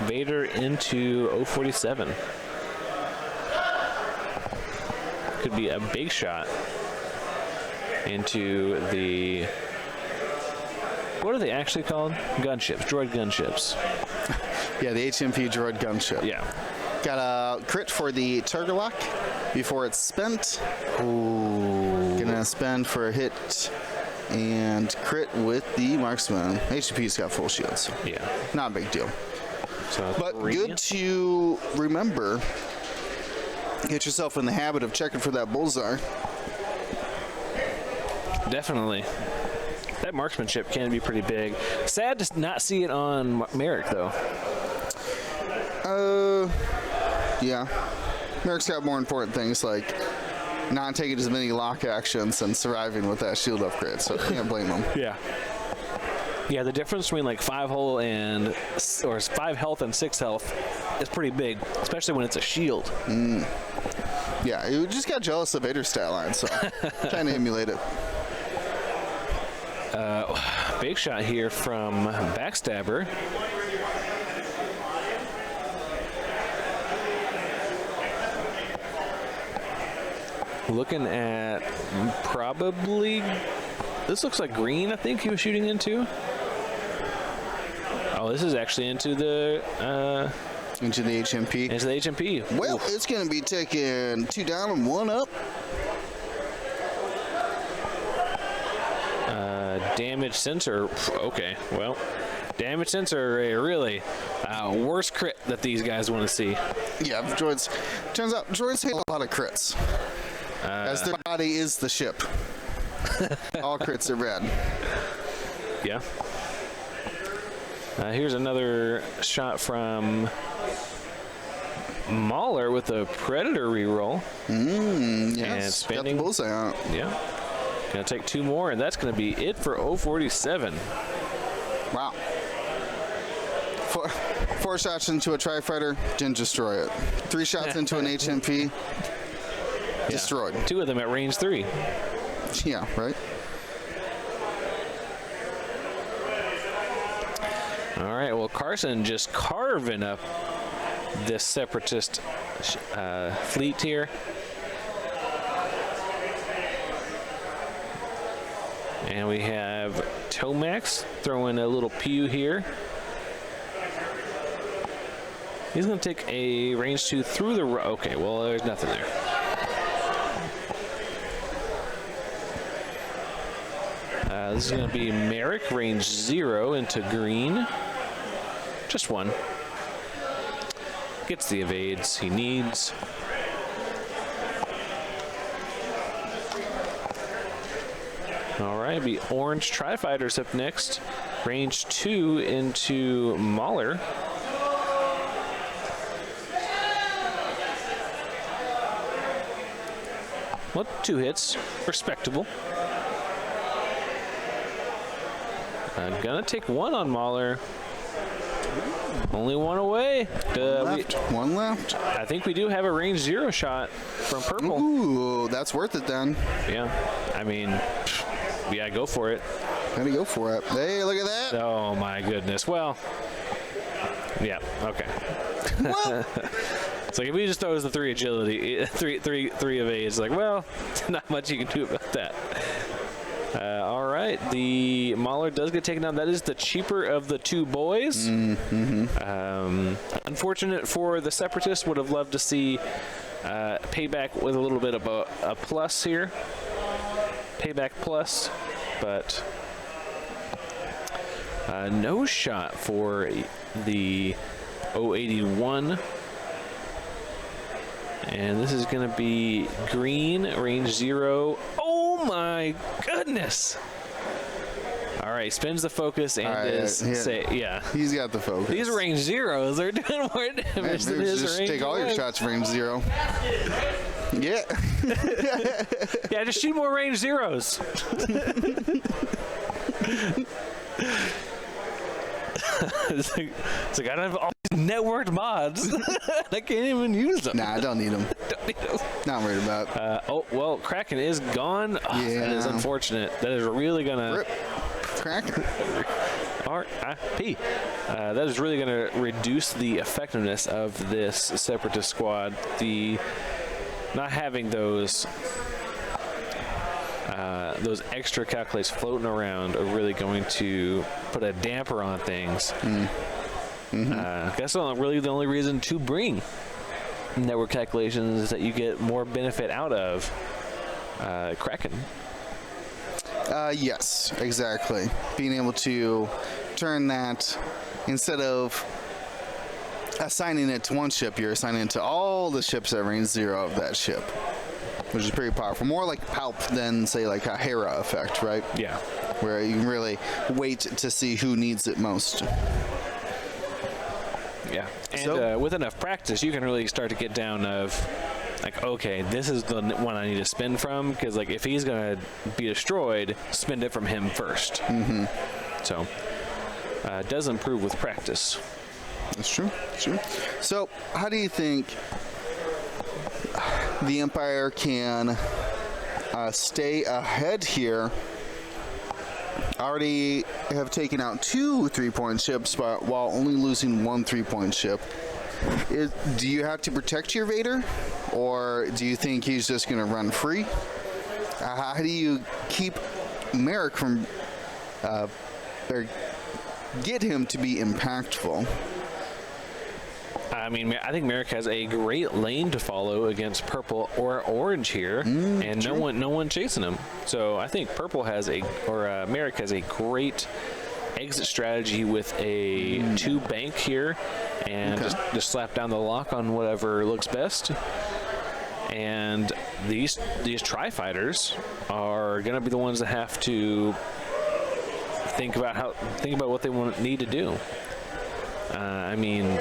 Vader into 047. Could be a big shot into the... What are they actually called? Gunships, droid gunships. Yeah, the HMP droid gunship. Yeah. Got a crit for the Turtle Lock before it's spent. Ooh. Gonna spend for a hit and crit with the marksman. HMP's got full shields. Yeah. Not a big deal. So But good to remember. Get yourself in the habit of checking for that bullseye. Definitely. That marksmanship can be pretty big. Sad to not see it on Merrick, though. Yeah. Merrick's got more important things like not taking as many lock actions and surviving with that shield upgrade, so can't blame him. Yeah. Yeah, the difference between like 5 hull and or 5 health and 6 health is pretty big, especially when it's a shield. Yeah, you just got jealous of Vader's stat line, so trying to emulate it. Big shot here from Backstabber. Looking at probably, this looks like green, I think he was shooting into. Oh, this is actually into the into the HMP. Into the HMP. Well, it's going to be taking 2 down and 1 up. Damage sensor. Okay, well, damage sensor really worst crit that these guys want to see. Yeah, droids. Turns out droids hate a lot of crits. As their body is the ship. All crits are red. Yeah. Here's another shot from Mahler with a Predator reroll. Yes, and spending. Got the bullseye on it. Yeah. Gonna take 2 more, and that's gonna be it for 047. Wow. 4 shots into a Tri-Fighter, didn't destroy it. 3 shots into an HMP, destroyed. 2 of them at range 3. Yeah, right? All right, well, Carson just carving up this separatist fleet here. And we have Tomax throwing a little pew here. He's going to take a range 2 through the... Okay, well, there's nothing there. This is going to be Merrick, range 0 into green. Just 1. Gets the evades he needs. All right, be Orange Tri-Fighters up next. Range 2 into Mahler. Well, 2 hits. Respectable. Gonna take 1 on Mahler. Only 1 away. One left. I think we do have a range 0 shot from purple. Ooh, that's worth it then. Yeah, I mean, yeah, go for it. Gotta go for it. Hey, look at that. Oh my goodness. Well, yeah, okay. Well, It's like if he just throws the 3 agility, three evades, like, well, not much you can do about that. All right, the Mahler does get taken down. That is the cheaper of the 2 boys. Unfortunate for the Separatists. Would have loved to see Payback with a little bit of a plus here. Payback plus, but no shot for the 081. And this is going to be green, range 0. Oh my goodness! All right, spins the focus and yeah. He's got the focus. These range 0s are doing more damage than his just range take all your 1. shots range 0. Yeah. Yeah, just shoot more range 0s. It's like I don't have all these networked mods. I can't even use them. Nah, I don't need them. Not worried about. Oh, well, Kraken is gone. Oh, Yeah. That is unfortunate. That is really going to... Rip. Kraken. R.I.P. That is really going to reduce the effectiveness of this Separatist squad. Not having those extra calculates floating around are really going to put a damper on things. That's not really the only reason to bring network calculations is that you get more benefit out of Kraken. Yes, exactly. Being able to turn that, instead of assigning it to one ship, you're assigning it to all the ships at range 0 of that ship, which is pretty powerful. More like Palp than, say, like a Hera effect, right? Yeah. Where you can really wait to see who needs it most. Yeah. And with enough practice, you can really start to get down of, like, okay, this is the one I need to spin from, because, like, if he's going to be destroyed, spin it from him first. So, it does improve with practice. That's true. That's true. So, how do you think the Empire can stay ahead here? Already have taken out 2 3-point ships, but while only losing 1 3-point ship. Do you have to protect your Vader, or do you think he's just going to run free? How do you keep Merrick from, or get him to be impactful? I mean, I think Merrick has a great lane to follow against purple or orange here, and true. no one chasing him. So I think Merrick has a great exit strategy with a 2 bank here, and just slap down the lock on whatever looks best. And these Tri-Fighters are going to be the ones that have to think about what they need to do. I mean,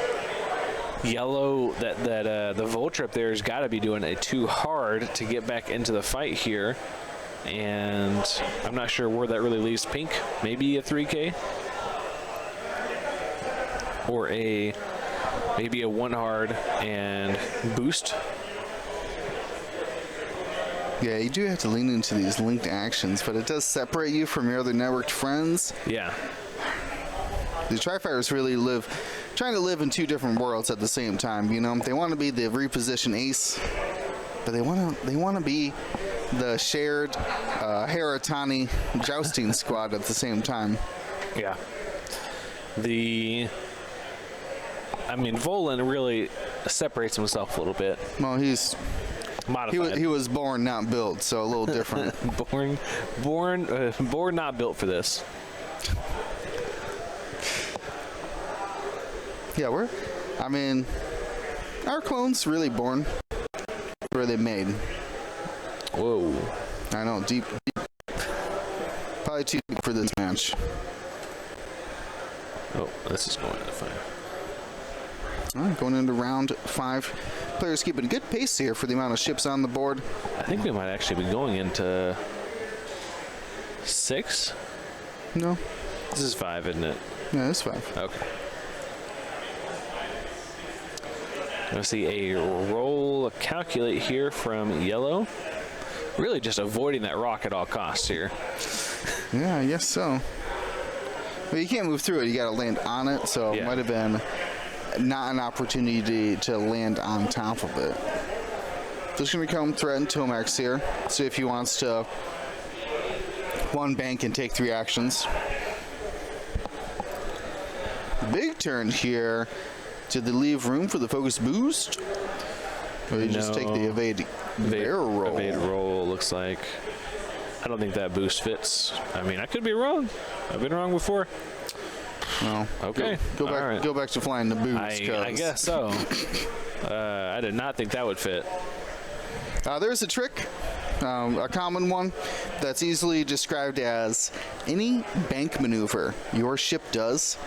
yellow, the Voltrip there has got to be doing it too hard to get back into the fight here, and I'm not sure where that really leaves pink. Maybe a 3K or maybe a 1 hard and boost. Yeah, you do have to lean into these linked actions, but it does separate you from your other networked friends. Yeah. The Tri-Fighters really trying to live in 2 different worlds at the same time. You know, they want to be the reposition ace, but they want to be the shared Heratani jousting squad at the same time. Yeah. The I mean, Volan really separates himself a little bit. Well, he's Modified. he was born, not built, so a little different. born not built for this. Yeah, our clones really born where they made. Whoa. I know, deep. Probably too deep for this match. Oh, this is going to fine. All right, going into round 5. Players keeping good pace here for the amount of ships on the board. I think we might actually be going into 6. No. This is 5, isn't it? Yeah, it's 5. Okay. I see a roll calculate here from yellow. Really just avoiding that rock at all costs here. Yeah, I guess so. Well, you can't move through it. You got to land on it, so it might have been not an opportunity to land on top of it. Just going to come threaten Tomax here. See if he wants to one bank and take 3 actions. Big turn here. Did they leave room for the focus boost? Or you just take the evade roll? Evade roll looks like. I don't think that boost fits. I mean, I could be wrong. I've been wrong before. No. Okay. Go back to flying the boost. I guess so. I did not think that would fit. There's a trick, a common one that's easily described as any bank maneuver your ship does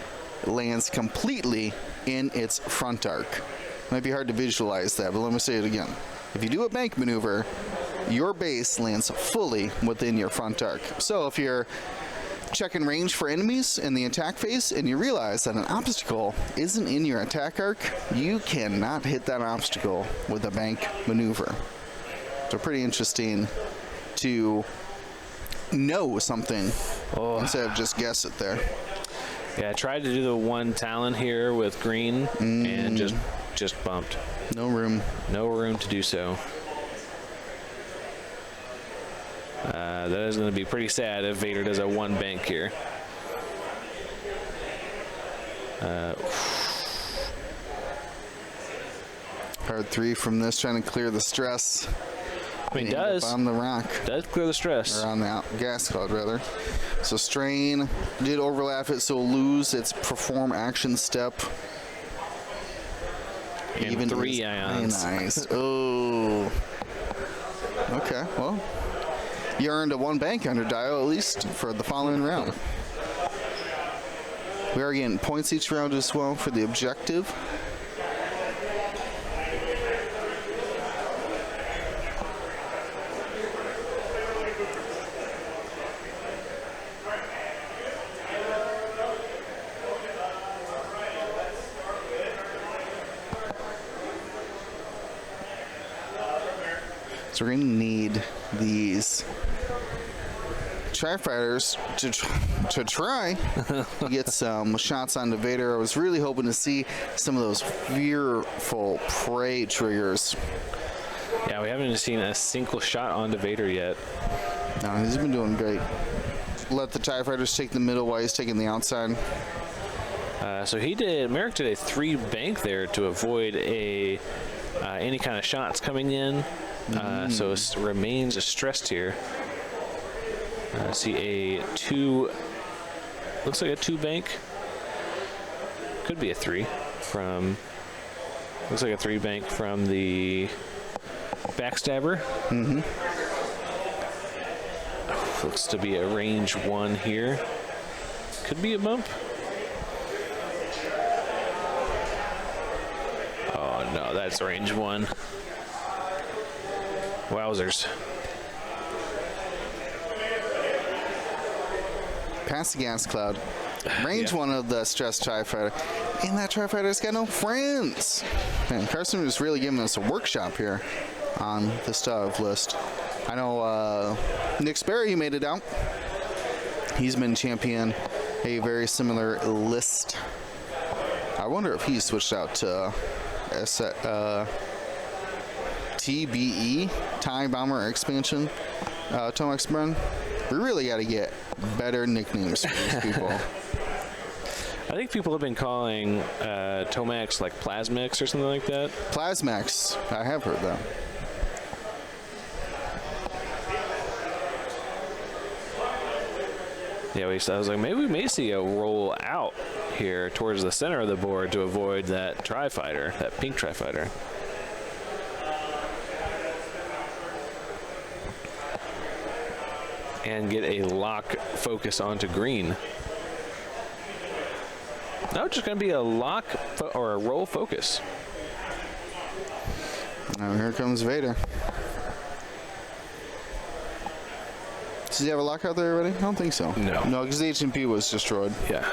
lands completely in its front arc. Might be hard to visualize that, but let me say it again. If you do a bank maneuver, your base lands fully within your front arc. So if you're checking range for enemies in the attack phase and you realize that an obstacle isn't in your attack arc, you cannot hit that obstacle with a bank maneuver. So pretty interesting to know something instead of just guess it there. Yeah, I tried to do the one Talon here with green and just bumped. No room. No room to do so. That is going to be pretty sad if Vader does a 1 bank here. Hard 3 from this, trying to clear the stress. I mean, does. On the rock. Does clear the stress. Or on the gas cloud, rather. So strain did overlap it, so lose its perform action step. And even 3 ions. Nice. Oh. Okay, well, you earned a 1 bank under dial at least for the following round. We are getting points each round as well for the objective. So we're going to need these Tri-Fighters to try to get some shots on the Vader. I was really hoping to see some of those fearful prey triggers. Yeah, we haven't even seen a single shot onto Vader yet. No, he's been doing great. Let the TIE Fighters take the middle while he's taking the outside. So Merrick did a 3 bank there to avoid any kind of shots coming in. So it remains stressed here. See a 2, looks like a 2 bank. Could be a 3 from, looks like a 3 bank from the backstabber. Looks to be a range 1 here. Could be a bump. Oh no, that's range 1. Wowzers. Past the gas cloud. Range 1 of the stressed Tri-Fighter. And that Tri-Fighter's got no friends. Man, Carson was really giving us a workshop here on the Stav list. I know Nick Sperry made it out. He's been champion a very similar list. I wonder if he switched out to TBE, TIE Bomber Expansion, Tomax Brun. We really got to get better nicknames for these people. I think people have been calling Tomax like Plasmix or something like that. Plasmax, I have heard that. Yeah, I was like, maybe we may see a roll out here towards the center of the board to avoid that Tri-Fighter, that pink Tri-Fighter. And get a lock focus onto green. No, it's just going to be a lock or a roll focus. Now here comes Vader. Does he have a lock out there already? I don't think so. No. No, because the H&P was destroyed. Yeah.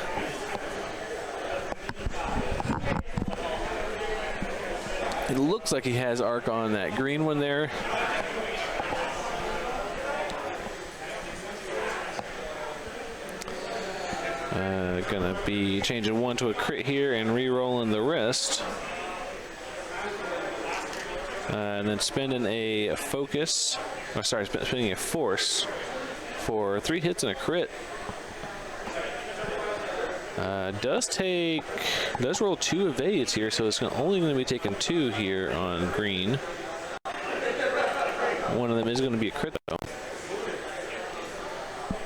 It looks like he has arc on that green one there. Gonna be changing one to a crit here and re-rolling the rest. And then spending a focus, or sorry, spending a force for 3 hits and a crit. Does roll 2 evades here, so it's only going to be taking 2 here on green. One of them is going to be a crit though.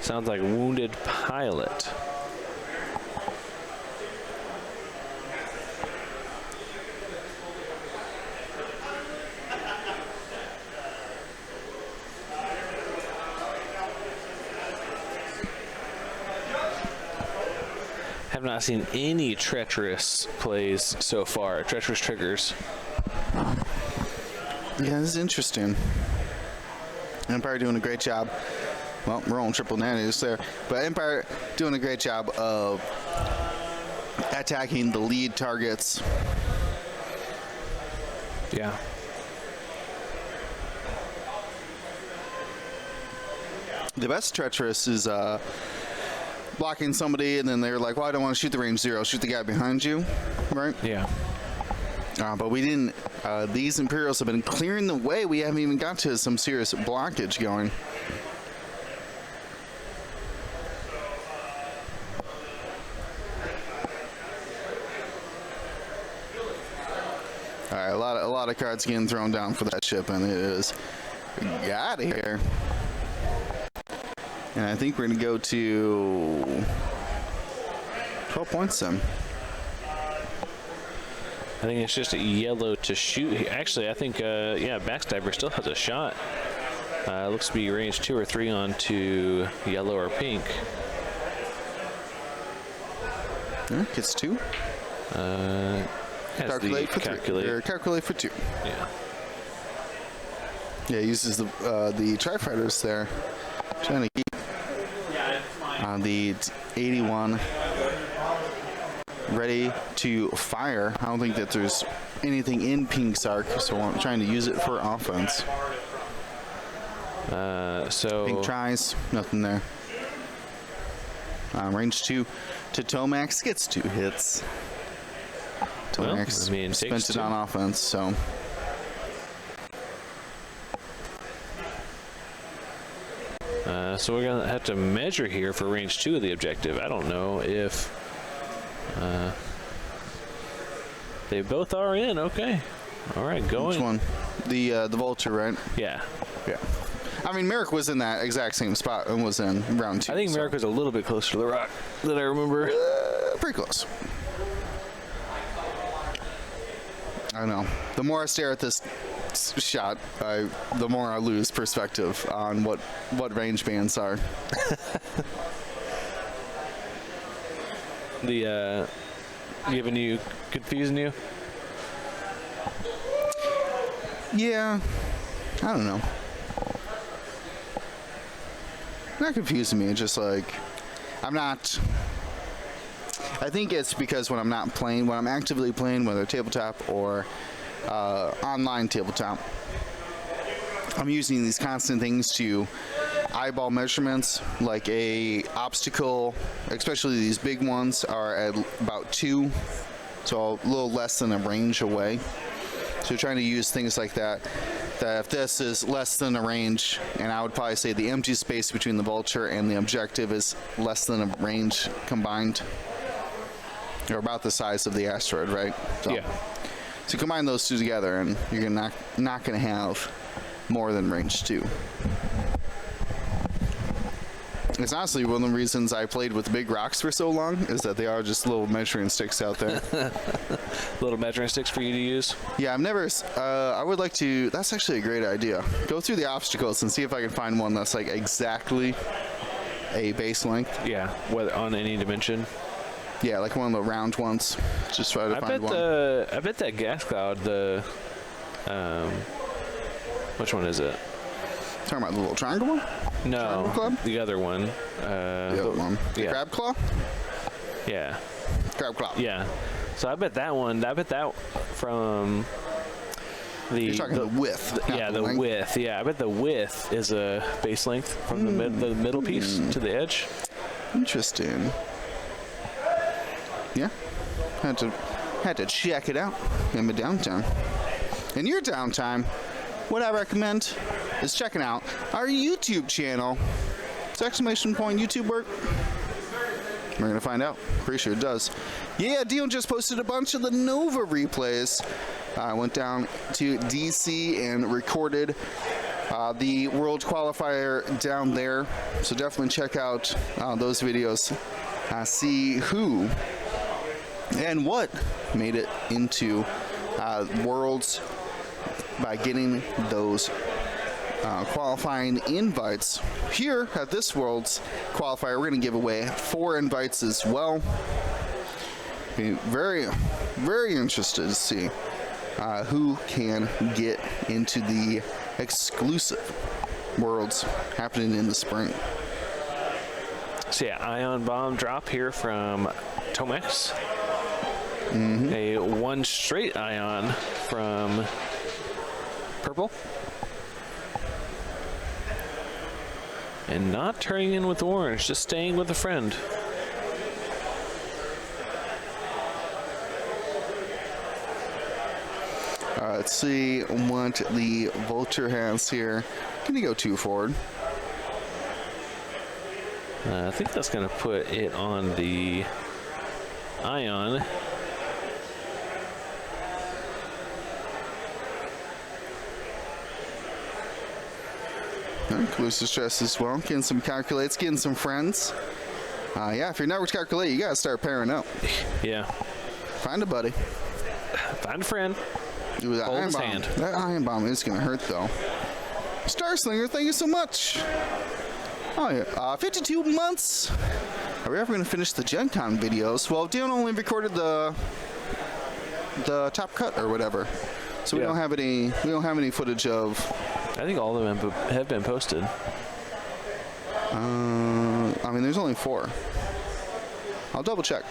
Sounds like Wounded Pilot. Have not seen any treacherous plays so far, treacherous triggers. Yeah, this is interesting. Empire doing a great job. Well, we're on triple nannies there, but Empire doing a great job of attacking the lead targets. Yeah. The best treacherous is blocking somebody, and then they're like, well, I don't want to shoot the range 0, shoot the guy behind you, right? Yeah. But we didn't. These Imperials have been clearing the way. We haven't even got to some serious blockage going. All right, a lot of cards getting thrown down for that ship, and it is get out of here. And I think we're going to go to 12 points then. I think it's just a yellow to shoot. Actually, I think, yeah, Backstabber still has a shot. Looks to be range 2 or 3 onto yellow or pink. Yeah, gets 2. Calculate for 3. Or calculate for 2. Yeah. Yeah, uses the Tri-Fighters there. Trying to keep the 81 ready to fire. I don't think that there's anything in Pink's arc, so I'm trying to use it for offense. Pink tries, nothing there. Range 2 to Tomax, gets 2 hits. Tomax spent it on offense, so. So we're going to have to measure here for range 2 of the objective. I don't know if they both are in. Okay. All right, going. Which one? The Vulture, right? Yeah. Yeah. I mean, Merrick was in that exact same spot and was in round 2. I think Merrick was a little bit closer to the rock than I remember. Pretty close. I don't know. The more I stare at this shot, the more I lose perspective on what range bands are. Giving you, confusing you? Yeah. I don't know. Not confusing me. It's just like, I'm not. I think it's because when I'm not playing, when I'm actively playing, whether tabletop or online tabletop, I'm using these constant things to eyeball measurements. Like a obstacle, especially these big ones, are at about 2, so a little less than a range away. So trying to use things like that. That if this is less than a range, and I would probably say the empty space between the Vulture and the objective is less than a range combined. They're about the size of the asteroid, right? So, Yeah. So combine those two together, and you're not going to have more than range 2. It's honestly one of the reasons I played with big rocks for so long, is that they are just little measuring sticks out there. Little measuring sticks for you to use. Yeah, I've never. I would like to. That's actually a great idea. Go through the obstacles and see if I can find one that's like exactly a base length. Yeah, whether on any dimension. Yeah, like one of the round ones. Just try to find one. I bet that gas cloud. Which one is it? Talking about the little triangle one? No, Triangle club? the other one. The other one. The yeah. crab claw? Yeah. Crab claw. Yeah. So I bet that one. I bet that from the. You're talking the width. Yeah, the length. width. Yeah, I bet the width is a base length from the middle piece to the edge. Interesting. Yeah. Had to check it out in my downtime. In your downtime, what I recommend is checking out our YouTube channel. Does exclamation point YouTube work? We're gonna find out. Pretty sure it does. Yeah, Dion just posted a bunch of the Nova replays. I went down to DC and recorded the World Qualifier down there. So definitely check out those videos. See who and what made it into Worlds by getting those qualifying invites. Here at this Worlds qualifier, we're going to give away 4 invites as well. Be very, very interested to see who can get into the exclusive Worlds happening in the spring. So yeah, ion bomb drop here from Tomex. A 1 straight ion from Purple. And not turning in with orange, just staying with a friend. Let's see what the Vulture has here. Can you go 2 forward? I think that's going to put it on the ion. Calusa stress as well. Getting some calculates, getting some friends. Yeah, if your networks calculate, you gotta start pairing up. Yeah. Find a buddy. Find a friend. Ooh, that Hold iron his bomb. hand. That iron bomb is gonna hurt though. Star Slinger, thank you so much. Oh yeah, 52 months. Are we ever gonna finish the Gen Con videos? Well, Dion only recorded the top cut or whatever, so we Yeah. don't have any. We don't have any footage of. I think all of them have been posted. I mean, there's only 4. I'll double check.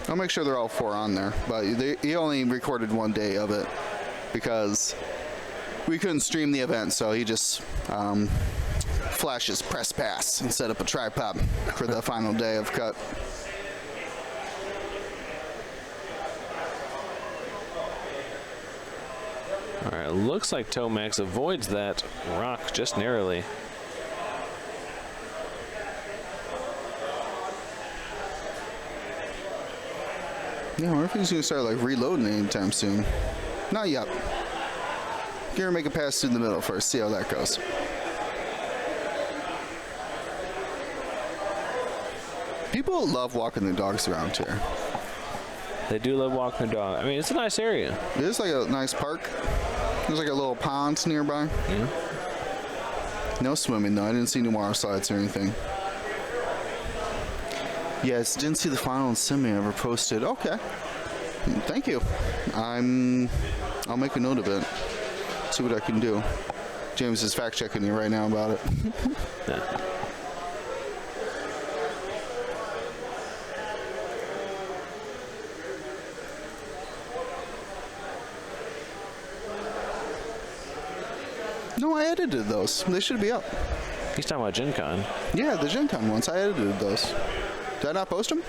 I'll make sure they're all 4 on there. But he only recorded 1 day of it because we couldn't stream the event, so he just flashed his press pass and set up a tripod for the final day of cut. All right, looks like Tomax avoids that rock just narrowly. Yeah, I wonder if he's gonna start like reloading anytime soon. Not yet. Gonna make a pass through the middle first, see how that goes. People love walking their dogs around here. They do love walking the dog. I mean, it's a nice area. It is like a nice park. There's like a little pond nearby. Yeah. No swimming though. I didn't see any water slides or anything. Yes, didn't see the final sim ever posted. Okay. Thank you. I'll make a note of it. See what I can do. James is fact checking you right now about it. Yeah. No, I edited those. They should be up. He's talking about Gen Con. Yeah, the Gen Con ones. I edited those. Did I not post them?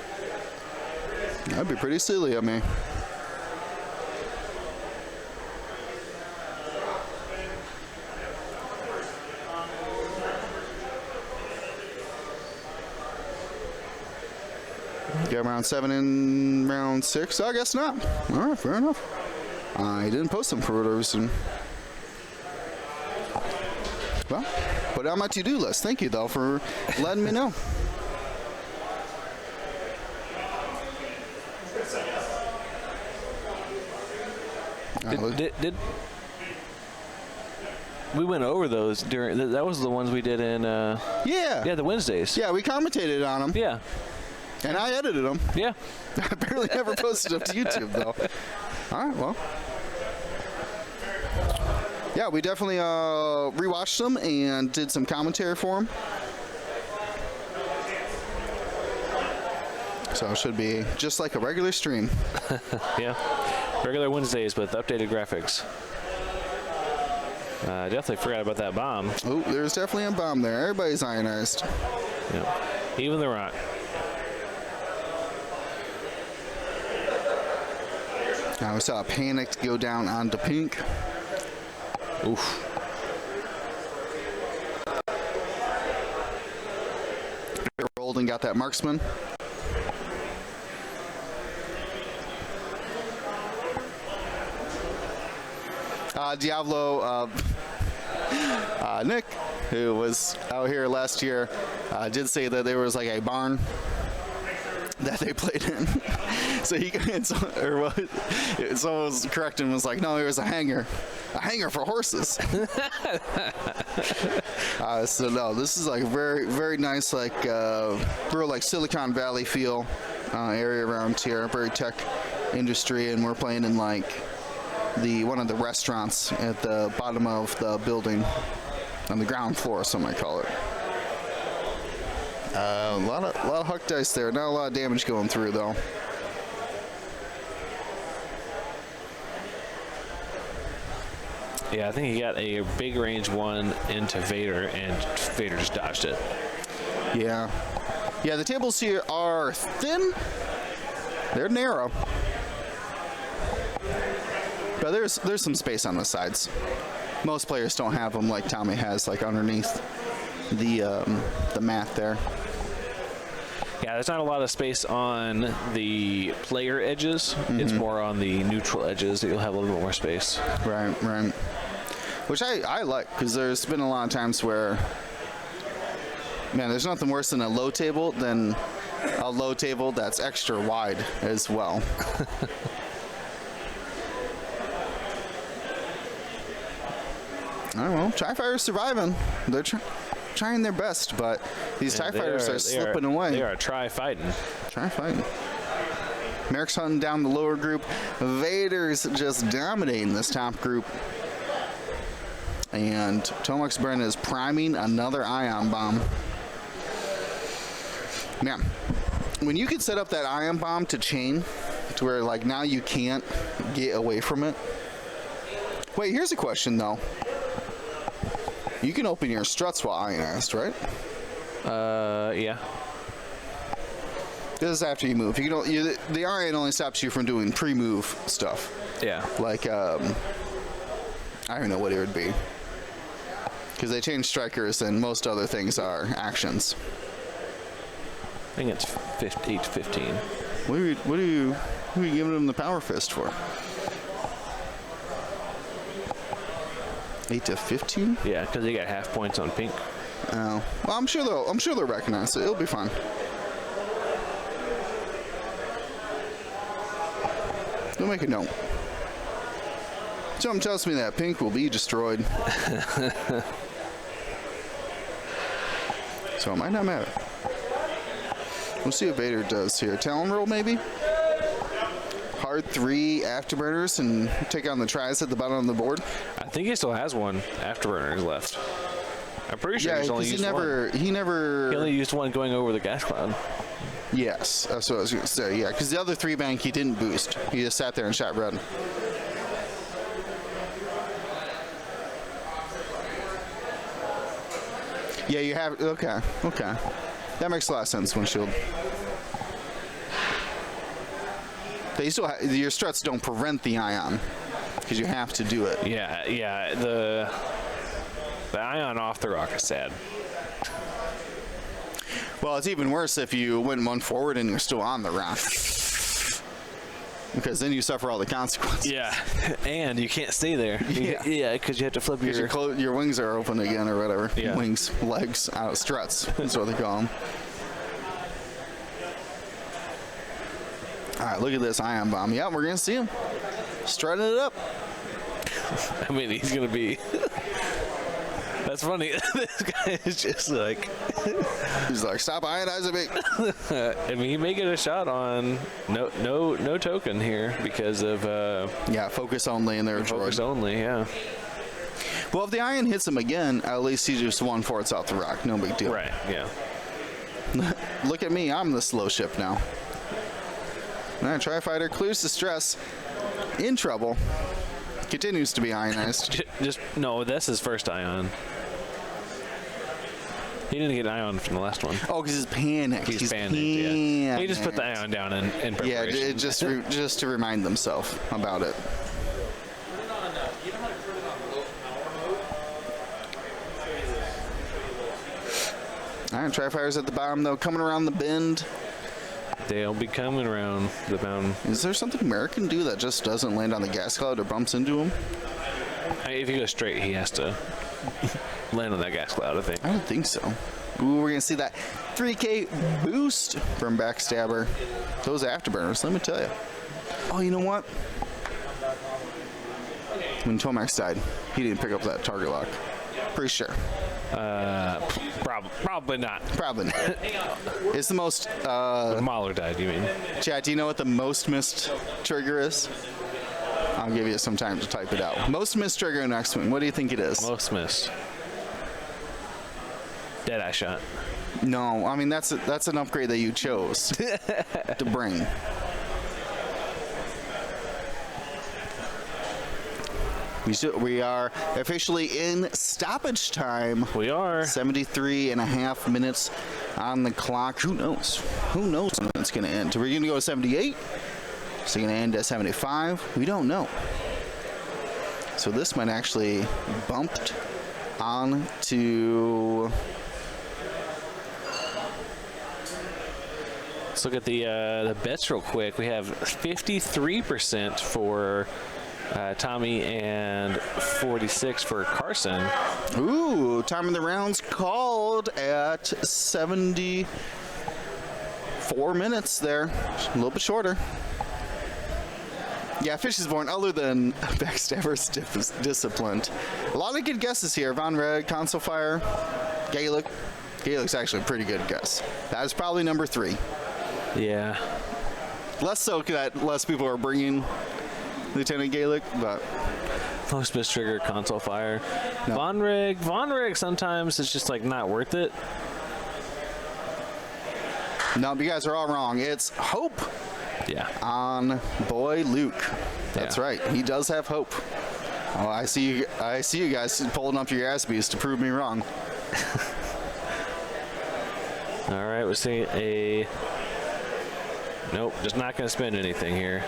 That'd be pretty silly of me. Got round 7 and round 6? I guess not. All right, fair enough. I didn't post them for whatever reason. Well, put it on my to-do list. Thank you, though, for letting me know. Did we went over those during? That was the ones we did in. Yeah, the Wednesdays. Yeah, we commentated on them. Yeah. And I edited them. Yeah. I barely ever posted them to YouTube, though. All right, well. Yeah, we definitely rewatched them and did some commentary for them. So it should be just like a regular stream. Yeah. Regular Wednesdays with updated graphics. Definitely forgot about that bomb. Oh, there's definitely a bomb there. Everybody's ionized. Yeah. Even the rock. Now we saw a panic go down onto pink. Oof. Rolled and got that marksman. Diablo, Nick, who was out here last year, did say that there was like a barn that they played in. So someone was correcting and was like, no, it was a hangar for horses. So no, this is like very, very nice, like real like Silicon Valley feel area around here, very tech industry, and we're playing in like one of the restaurants at the bottom of the building on the ground floor, some might call it. A lot of huck dice there. Not a lot of damage going through, though. Yeah, I think he got a big range one into Vader, and Vader just dodged it. Yeah. Yeah, the tables here are thin. They're narrow. But there's some space on the sides. Most players don't have them like Tommy has, like underneath the mat there. Yeah, there's not a lot of space on the player edges. Mm-hmm. It's more on the neutral edges that you'll have a little bit more space. Right. Which I like, because there's been a lot of times where, man, there's nothing worse than a low table than a low table that's extra wide as well. All right, well, TIE Fighters surviving. They're trying their best, but these TIE Fighters are slipping away. They are try-fighting. Try-fighting. Merrick's hunting down the lower group. Vader's just dominating this top group. And Tomux Bren is priming another ion bomb. Man, when you can set up that ion bomb to chain, to where like now you can't get away from it. Wait, here's a question though. You can open your struts while ionized, right? Yeah. This is after you move. The ion only stops you from doing pre-move stuff. Yeah. Like, I don't know what it would be. Because they changed strikers and most other things are actions. I think it's 8 to 15. What are you giving them the power fist for? 8 to 15? Yeah, because they got half points on pink. Oh, well, I'm sure they'll recognize it. It'll be fine. They'll make a note. Something tells me that pink will be destroyed. So it might not matter. We'll see what Vader does here. Talon roll, maybe? Hard 3 afterburners and take on the tries at the bottom of the board. I think he still has one afterburners left. I'm pretty sure he's only used one. He only used one going over the gas cloud. Yes, that's what I was going to say. Yeah, because the other 3 bank he didn't boost. He just sat there and shot red. Yeah, you have. Okay. That makes a lot of sense, Windshield. They still your struts don't prevent the ion because you have to do it. Yeah. The ion off the rock is sad. Well, it's even worse if you went and went forward and you're still on the rock. Because then you suffer all the consequences. Yeah, and you can't stay there. Yeah, because you have to flip your wings are open again or whatever. Yeah. Wings, legs, struts. That's what they call them. All right, look at this ion bomb. Yeah, we're going to see him strutting it up. I mean, he's going to be... That's funny. This guy is just like... He's like, stop ionizing me. I mean, he may get a shot on no token here because of... yeah, focus only in there. Focus only, yeah. Well, if the ion hits him again, at least he just 1/4 off the rock. No big deal. Right, yeah. Look at me. I'm the slow ship now. All right, Tri-Fighter clears the stress. In trouble. Continues to be ionized. No, that's his first ion. He didn't get an ion from the last one. Oh, because he's panicked. He's panicked, yeah. He just put the ion down in preparation. Yeah, just to remind themselves about it. All right, Tri-Fire's at the bottom, though, coming around the bend. They'll be coming around the mountain. Is there something American do that just doesn't land on the gas cloud or bumps into him? If he goes straight, he has to land on that gas cloud, I think. I don't think so. Ooh, we're going to see that 3K boost from Backstabber. Those afterburners, let me tell you. Oh, you know what? When Tomax died, he didn't pick up that target lock. Pretty sure. Probably not. Probably not. It's the most... Mahler died, you mean? Chat, do you know what the most missed trigger is? I'll give you some time to type it out. Most missed trigger in X-Wing. What do you think it is? Most missed. Deadeye shot. No, I mean, that's an upgrade that you chose to bring. We are officially in stoppage time. We are. 73.5 minutes on the clock. Who knows? Who knows when it's going to end? Are we going to go to 78? Is it going to end at 75? We don't know. So this might actually bumped on to... Let's look at the bets real quick. We have 53% for... Tommy and 46 for Carson. Ooh, time of the rounds called at 74 minutes there. A little bit shorter. Yeah, Fish is born other than Backstabber's disciplined. A lot of good guesses here. Von Red, Console Fire, Gaelic. Gaelic's actually a pretty good guess. That is probably number 3. Yeah. Less so that less people are bringing Lieutenant Gaelic, but most missed trigger, Console Fire. No. Von Rig sometimes it's just like not worth it. No, you guys are all wrong. It's Hope. Yeah. On boy Luke. That's Yeah. right. He does have hope. Oh, I see you guys pulling up your Aspies to prove me wrong. All right, we're seeing a. Nope, just not going to spend anything here.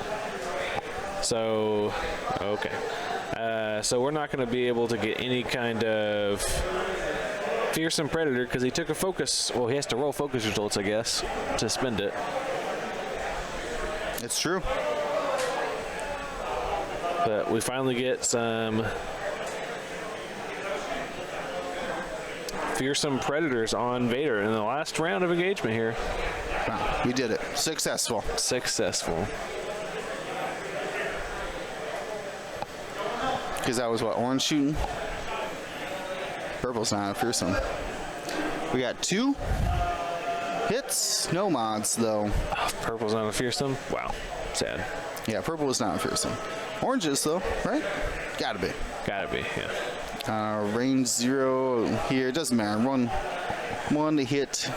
So, okay. So we're not going to be able to get any kind of fearsome predator because he took a focus. Well, he has to roll focus results, I guess, to spend it. It's true. But we finally get some fearsome predators on Vader in the last round of engagement here. Wow, we did it. Successful. Successful. Because that was what, orange shooting? Purple's not a fearsome. We got 2 hits, no mods though. Oh, purple's not a fearsome? Wow, sad. Yeah, purple is not a fearsome. Orange is though, right? Gotta be. Gotta be, yeah. Range 0 here, it doesn't matter. One to hit.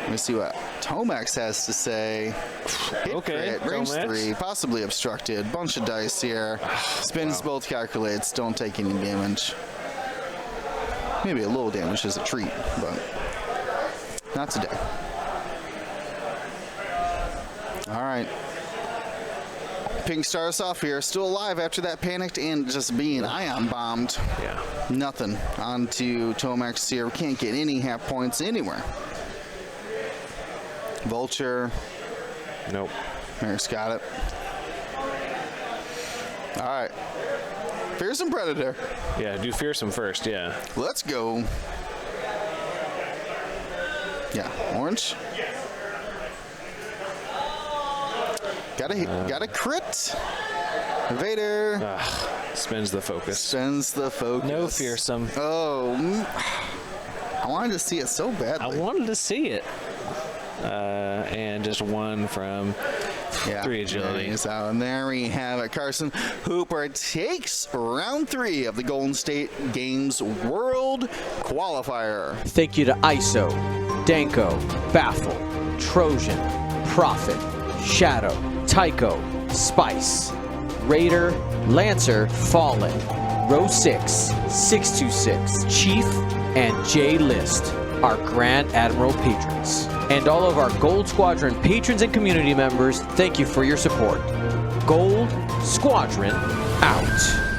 Let me see what Tomax has to say. Hit Okay, crit, range Tomax. 3, possibly obstructed. Bunch of dice here. Spins Wow. both calculates, don't take any damage. Maybe a little damage as a treat, but not today. All right. Pink starts off here, still alive after that panicked and just being ion bombed. Yeah. Nothing. On to Tomax here. We can't get any half points anywhere. Vulture. Nope. Eric's got it. All right. Fearsome Predator. Yeah, do Fearsome first, yeah. Let's go. Yeah, orange. Got a crit. Vader. Spins the focus. Spins the focus. No Fearsome. Oh, I wanted to see it so badly. I wanted to see it. And just one from 3 agility. So, and there we have it. Carson Hooper takes round 3 of the Golden State Games World Qualifier. Thank you to ISO, Danko, Baffle, Trojan, Prophet, Shadow, Tycho, Spice, Raider, Lancer, Fallen, Row 6, 626, Chief, and J List, our Grand Admiral patrons. And all of our Gold Squadron patrons and community members, thank you for your support. Gold Squadron out.